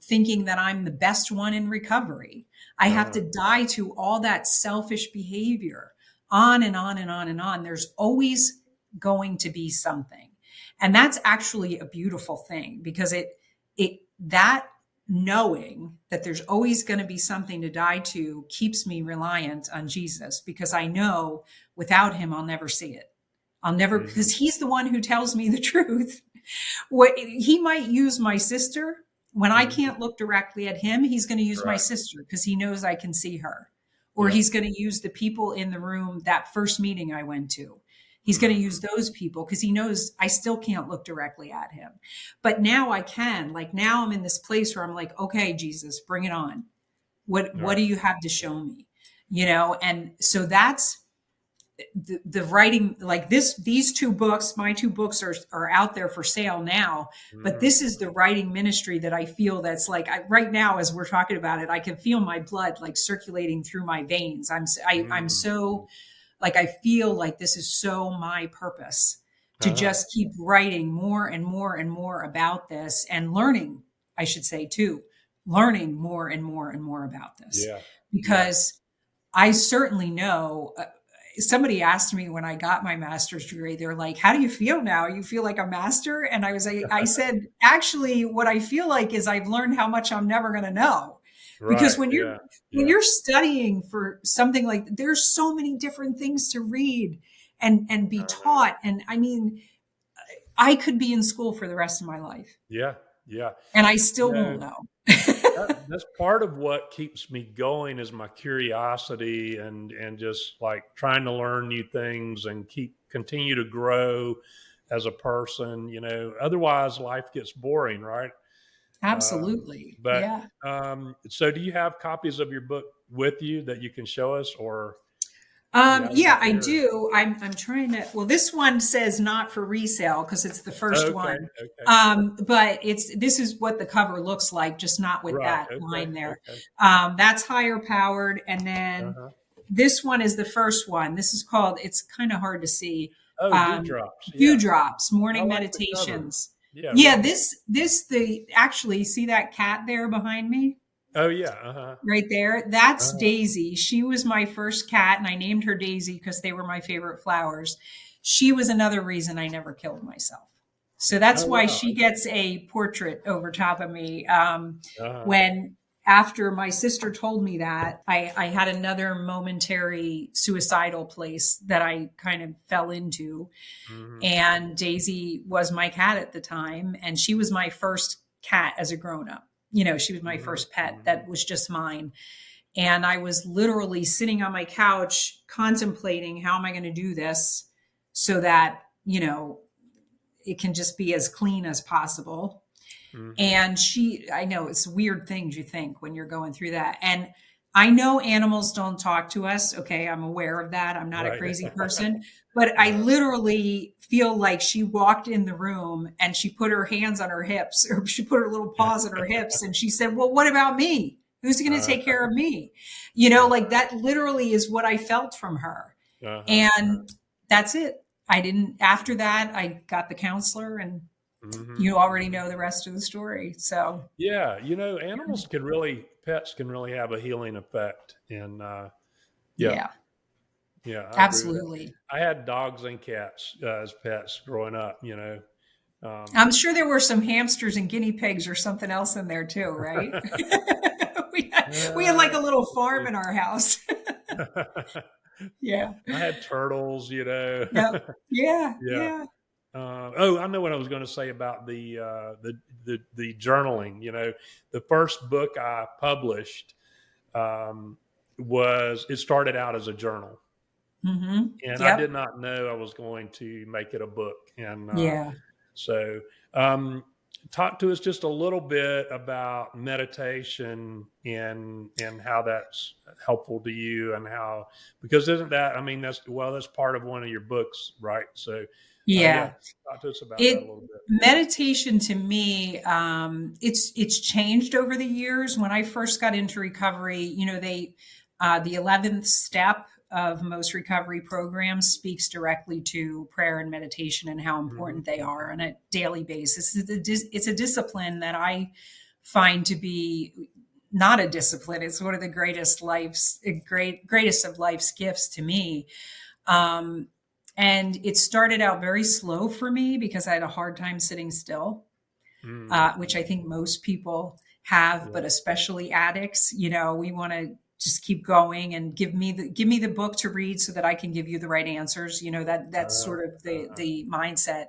A: thinking that I'm the best one in recovery. I have
B: Uh-huh.
A: to die to all that selfish behavior, on and on and on and on. There's always going to be something. And that's actually a beautiful thing, because that knowing that there's always going to be something to die to keeps me reliant on Jesus, because I know without him, I'll never see it. I'll never,
B: Mm-hmm.
A: because he's the one who tells me the truth. What he might use my sister when I
B: Mm-hmm.
A: can't look directly at him, he's going to use my
B: Right.
A: sister because he knows I can see her. Or
B: Yeah.
A: he's going to use the people in the room that first meeting I went to. He's going to use
B: Mm-hmm.
A: those people because he knows I still can't look directly at him. But now I can. Like now I'm in this place where I'm like, okay, Jesus, bring it on. What
B: Right.
A: do you have to show me? And so that's the writing, like these two books, my two books are out there for sale now, but
B: Mm-hmm.
A: this is the writing ministry that I feel that's like right now, as we're talking about it, I can feel my blood like circulating through my veins. I'm
B: Mm-hmm.
A: so like, I feel like this is so my purpose to
B: Uh-huh.
A: just keep writing more and more and more about this, and learning, I should say too, learning more and more and more about this,
B: Yeah. Yeah.
A: because I certainly know. Somebody asked me when I got my master's degree, they're like, "How do you feel now? You feel like a master?" And I said, actually, what I feel like is I've learned how much I'm never going to know, because
B: Right. Yeah.
A: when
B: Yeah.
A: you're studying for something like, there's so many different things to read and be
B: Uh-huh.
A: taught. And I mean, I could be in school for the rest of my life
B: Yeah. Yeah.
A: and I
B: You
A: still won't
B: know,
A: know.
B: that's part of what keeps me going is my curiosity and just like trying to learn new things and continue to grow as a person. Otherwise life gets boring, right?
A: Absolutely.
B: But
A: Yeah.
B: so do you have copies of your book with you that you can show us, or you have them
A: Yeah, I
B: here?
A: do. I'm trying to. Well, this one says not for resale because it's the first
B: Okay.
A: one.
B: Okay.
A: But this is what the cover looks like, just not with
B: Right.
A: that
B: Okay.
A: line there.
B: Okay.
A: That's higher powered, and then
B: Uh-huh.
A: this one is the first one. This is called. It's kind of hard to see.
B: Oh, dewdrops. Yeah.
A: Dewdrops,
B: I
A: morning
B: like the cover.
A: meditations.
B: Yeah,
A: Yeah,
B: real cool.
A: this the actually see that cat there behind me.
B: Oh yeah. Uh-huh.
A: Right there. That's
B: Uh-huh.
A: Daisy. She was my first cat, and I named her Daisy because they were my favorite flowers. She was another reason I never killed myself. So that's
B: Oh
A: why
B: wow.
A: she gets a portrait over top of me.
B: Uh-huh.
A: When after my sister told me that, I had another momentary suicidal place that I kind of fell into.
B: Hmm.
A: And Daisy was my cat at the time, and she was my first cat as a grown up. She was my
B: Hmm.
A: first pet
B: Hmm.
A: that was just mine. And I was literally sitting on my couch contemplating, how am I going to do this so that, it can just be as clean as possible.
B: Hmm.
A: And I know it's weird things you think when you're going through that. And I know animals don't talk to us. Okay, I'm aware of that. I'm not a
B: Right.
A: crazy person, but I
B: Uh,
A: literally feel like she walked in the room and she put her hands on her hips, or she put her little paws on her hips, and she said, "Well, what about me? Who's going to
B: uh,
A: take care of me?"
B: uh,
A: Like that literally is what I felt from her.
B: uh-huh.
A: And that's it. I didn't, after that, I got the counselor, and
B: Hmm.
A: you already
B: Hmm.
A: know the rest of the story. So,
B: Yeah, pets can really have a healing effect. And yeah,
A: yeah,
B: yeah, I agree with that.
A: absolutely.
B: I had dogs and cats as pets growing up. Um,
A: I'm sure there were some hamsters and guinea pigs or something else in there too, right? We had like
B: uh,
A: a little farm
B: let's
A: in our house.
B: see.
A: Yeah.
B: I had turtles.
A: Yep. Yeah.
B: Yeah.
A: Yeah.
B: Oh, I know what I was going to say about the journaling. The first book I published um, was it started out as a journal, and I did
A: Yep.
B: not know I was going to make it a book. And
A: Yeah.
B: so, um, talk to us just a little bit about meditation and how that's helpful to you, and how, because isn't that, I mean, that's part of one of your books, right? So, yeah,
A: Yeah.
B: talk to us about that a
A: It
B: little bit.
A: Meditation to me, it's changed over the years. When I first got into recovery, the 11th step of most recovery programs speaks directly to prayer and meditation and how
B: Hmm.
A: important they are on a daily basis. It's a discipline that I find to be not a discipline. It's one of the greatest of life's gifts to me. Um, and it started out very slow for me because I had a hard time sitting still, which I
B: Mm-hmm.
A: think most people have, but
B: Yeah.
A: especially addicts. We want to just keep going and give me the book to read so that I can give you the right answers. That's
B: Uh,
A: sort of
B: uh,
A: the mindset.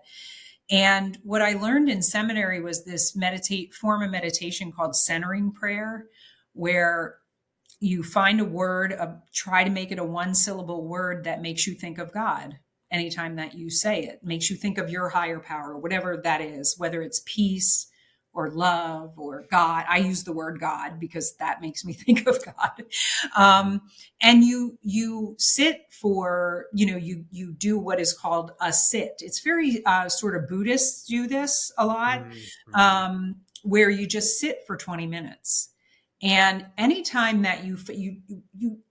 A: And what I learned in seminary was this meditate form of meditation called centering prayer, where you find a word, try to make it a one syllable word that makes you think of God. Anytime that you say it makes you think of your higher power, whatever that is, whether it's peace or love or God. I use the word God because that makes me think of God.
B: mhm,
A: um, and you sit for, you do what is called a sit. It's very sort of, Buddhists do this a lot,
B: mhm, mhm.
A: where you just sit for 20 minutes. And anytime that you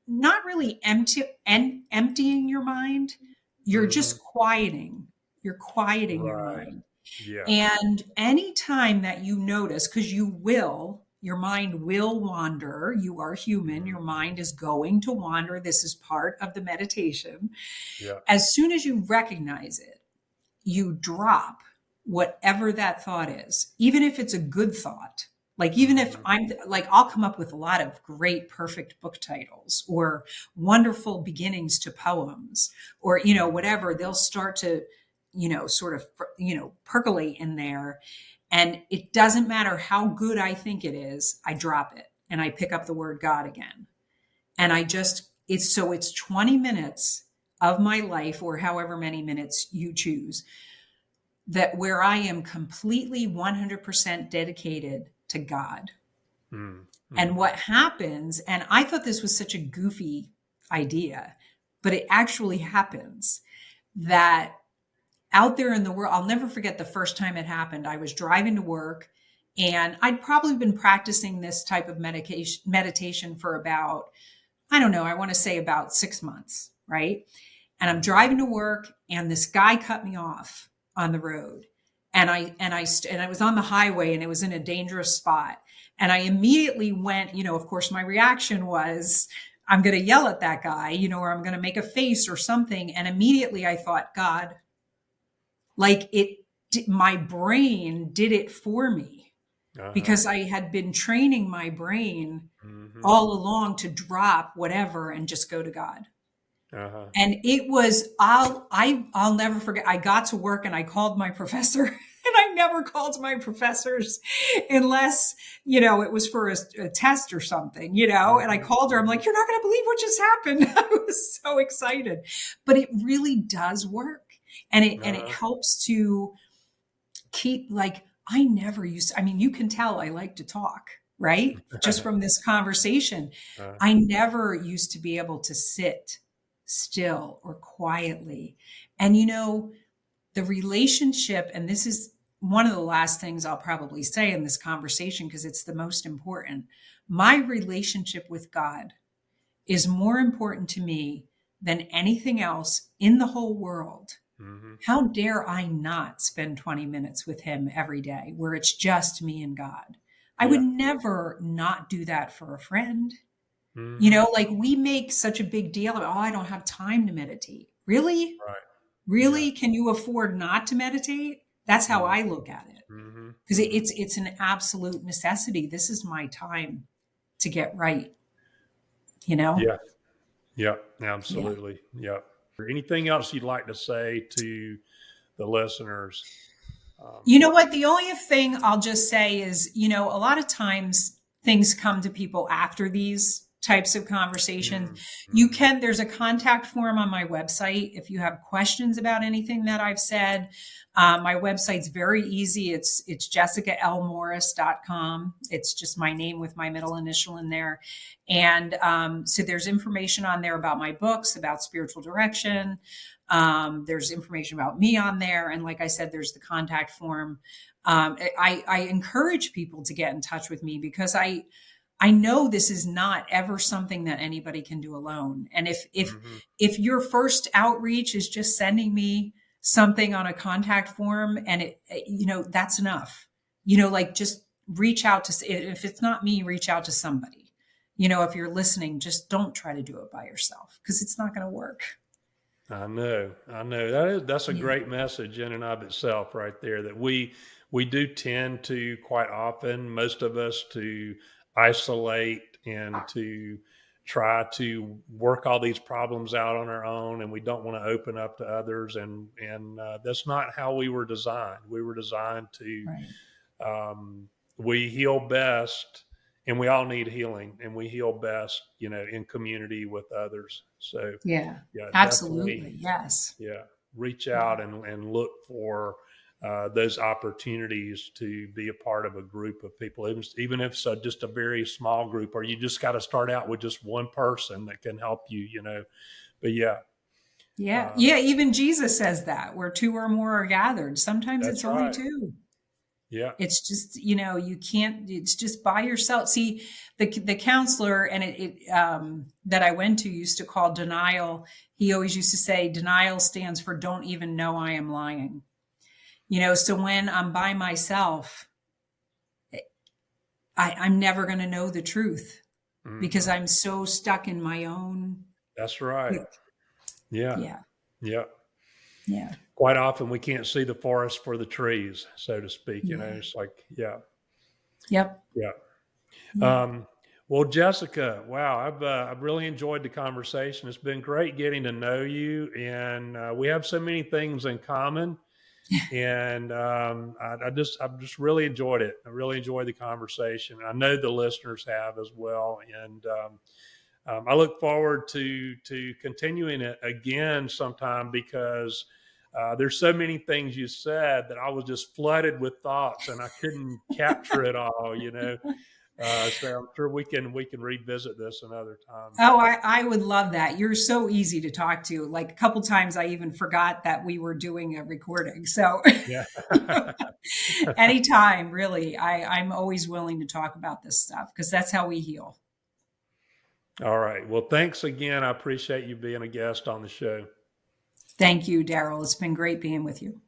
A: not really emptying your mind, you're
B: Mhm.
A: just quieting your
B: Right.
A: mind.
B: Yeah.
A: And anytime that you notice, because your mind will wander. You are human. Your
B: Mhm.
A: mind is going to wander. This is part of the meditation.
B: Yeah.
A: As soon as you recognize it, you drop whatever that thought is, even if it's a good thought. Like, even if
B: Mhm.
A: I'm like, I'll come up with a lot of great, perfect book titles or wonderful beginnings to poems, or,
B: Mhm.
A: whatever. They'll start to, sort of, percolate in there. And it doesn't matter how good I think it is, I drop it and I pick up the word God again. And it's 20 minutes of my life, or however many minutes you choose, that where I am completely 100% dedicated to God.
B: Mhm.
A: And
B: Mhm.
A: what happens, and I thought this was such a goofy idea, but it actually happens, that out there in the world, I'll never forget the first time it happened. I was driving to work, and I'd probably been practicing this type of meditation for about, I don't know, I want to say about 6 months, right? And I'm
B: Mhm.
A: driving to work, and this guy cut me off on the road. And I was on the highway, and it was in a dangerous spot. And I immediately went, of course, my reaction was, I'm going to yell at that guy, or I'm going to make a face or something. And immediately I thought, God, like, my brain did it for me,
B: Uh-huh.
A: because I had been training my brain
B: Mhm.
A: all along to drop whatever and just go to God.
B: Uh-huh.
A: And it was, I'll never forget. I got to work and I called my professor, and I never called my professors unless, it was for a test or something, and I
B: Mhm.
A: called her. I'm
B: Mhm.
A: like, you're not going to believe what just happened. I was so excited, but it really does work. And it
B: Uh-huh.
A: helps to keep, like, I never used, I mean, you can tell I like to talk, right? Just from this conversation.
B: Uh,
A: I never used to be able to sit still or quietly. And the relationship, and this is one of the last things I'll probably say in this conversation because it's the most important. My relationship with God is more important to me than anything else in the whole world.
B: mm-hmm.
A: How dare I not spend 20 minutes with him every day where it's just me and God? I would
B: Yeah.
A: never not do that for a friend.
B: Mm-hmm.
A: Like we make such a big deal of, oh, I don't have time to meditate. Really?
B: Right. Yeah.
A: Really? Can you afford not to meditate? That's how I look at it.
B: Mm-hmm.
A: Because
B: Mm-hmm.
A: it's an absolute necessity. This is my time to get right, you know?
B: Yeah. Yeah.
A: Yeah.
B: Absolutely. Yeah. Anything else you'd like to say to the listeners?
A: You know what? The only thing I'll just say is, a lot of times things come to people after these types of conversations.
B: Mm-hmm.
A: There's a contact form on my website if you have questions about anything that I've said. My website's very easy. It's jessicalmorris.com. It's just my name with my middle initial in there. And so there's information on there about my books, about spiritual direction. There's information about me on there. And like I said, there's the contact form. I encourage people to get in touch with me because I know this is not ever something that anybody can do alone. And
B: Mm-hmm.
A: if your first outreach is just sending me something on a contact form and that's enough, like just reach out to, if it's not me, reach out to somebody, if you're listening, just don't try to do it by yourself because it's not going to work.
B: I know. That's a
A: Yeah.
B: great message in and of itself, right there. That we do tend to quite often, most of us, to isolate and to try to work all these problems out on our own, and we don't want to open up to others. And that's not how we were designed. We were designed to
A: Right.
B: we heal best, and we all need healing, and we heal best, in community with others. So
A: Yeah,
B: yeah, definitely.
A: absolutely. Yes.
B: Yeah. Reach
A: Yeah.
B: out and look for those opportunities to be a part of a group of people, even if it's just a very small group, or you just got to start out with just one person that can help you, But yeah,
A: Yeah.
B: um,
A: Yeah. Even Jesus says that where two or more are gathered. Sometimes it's
B: that's
A: only
B: right.
A: two.
B: Yeah.
A: It's just, you can't, it's just by yourself. See, the counselor and that I went to used to call denial. He always used to say denial stands for don't even know I am lying. So when I'm by myself, I'm never going to know the truth because
B: Hmm.
A: I'm so stuck in my own.
B: That's right. Yeah.
A: Yeah.
B: Yeah.
A: Yeah.
B: Quite often we can't see the forest for the trees, so to speak.
A: Yeah.
B: It's like, yeah.
A: Yep.
B: Yeah.
A: Yeah.
B: Um, well, Jessica, wow, I've really enjoyed the conversation. It's been great getting to know you, and we have so many things in common. And I've just really enjoyed it. I really enjoyed the conversation. I know the listeners have as well, and I look forward to continuing it again sometime because. There's so many things you said that I was just flooded with thoughts and I couldn't capture it all. So I'm sure we can revisit this another time.
A: Oh, I would love that. You're so easy to talk to. Like a couple times I even forgot that we were doing a recording. So
B: Yeah.
A: anytime, really, I'm always willing to talk about this stuff because that's how we heal.
B: All right. Well, thanks again. I appreciate you being a guest on the show.
A: Thank you, Daryl. It's been great being with you.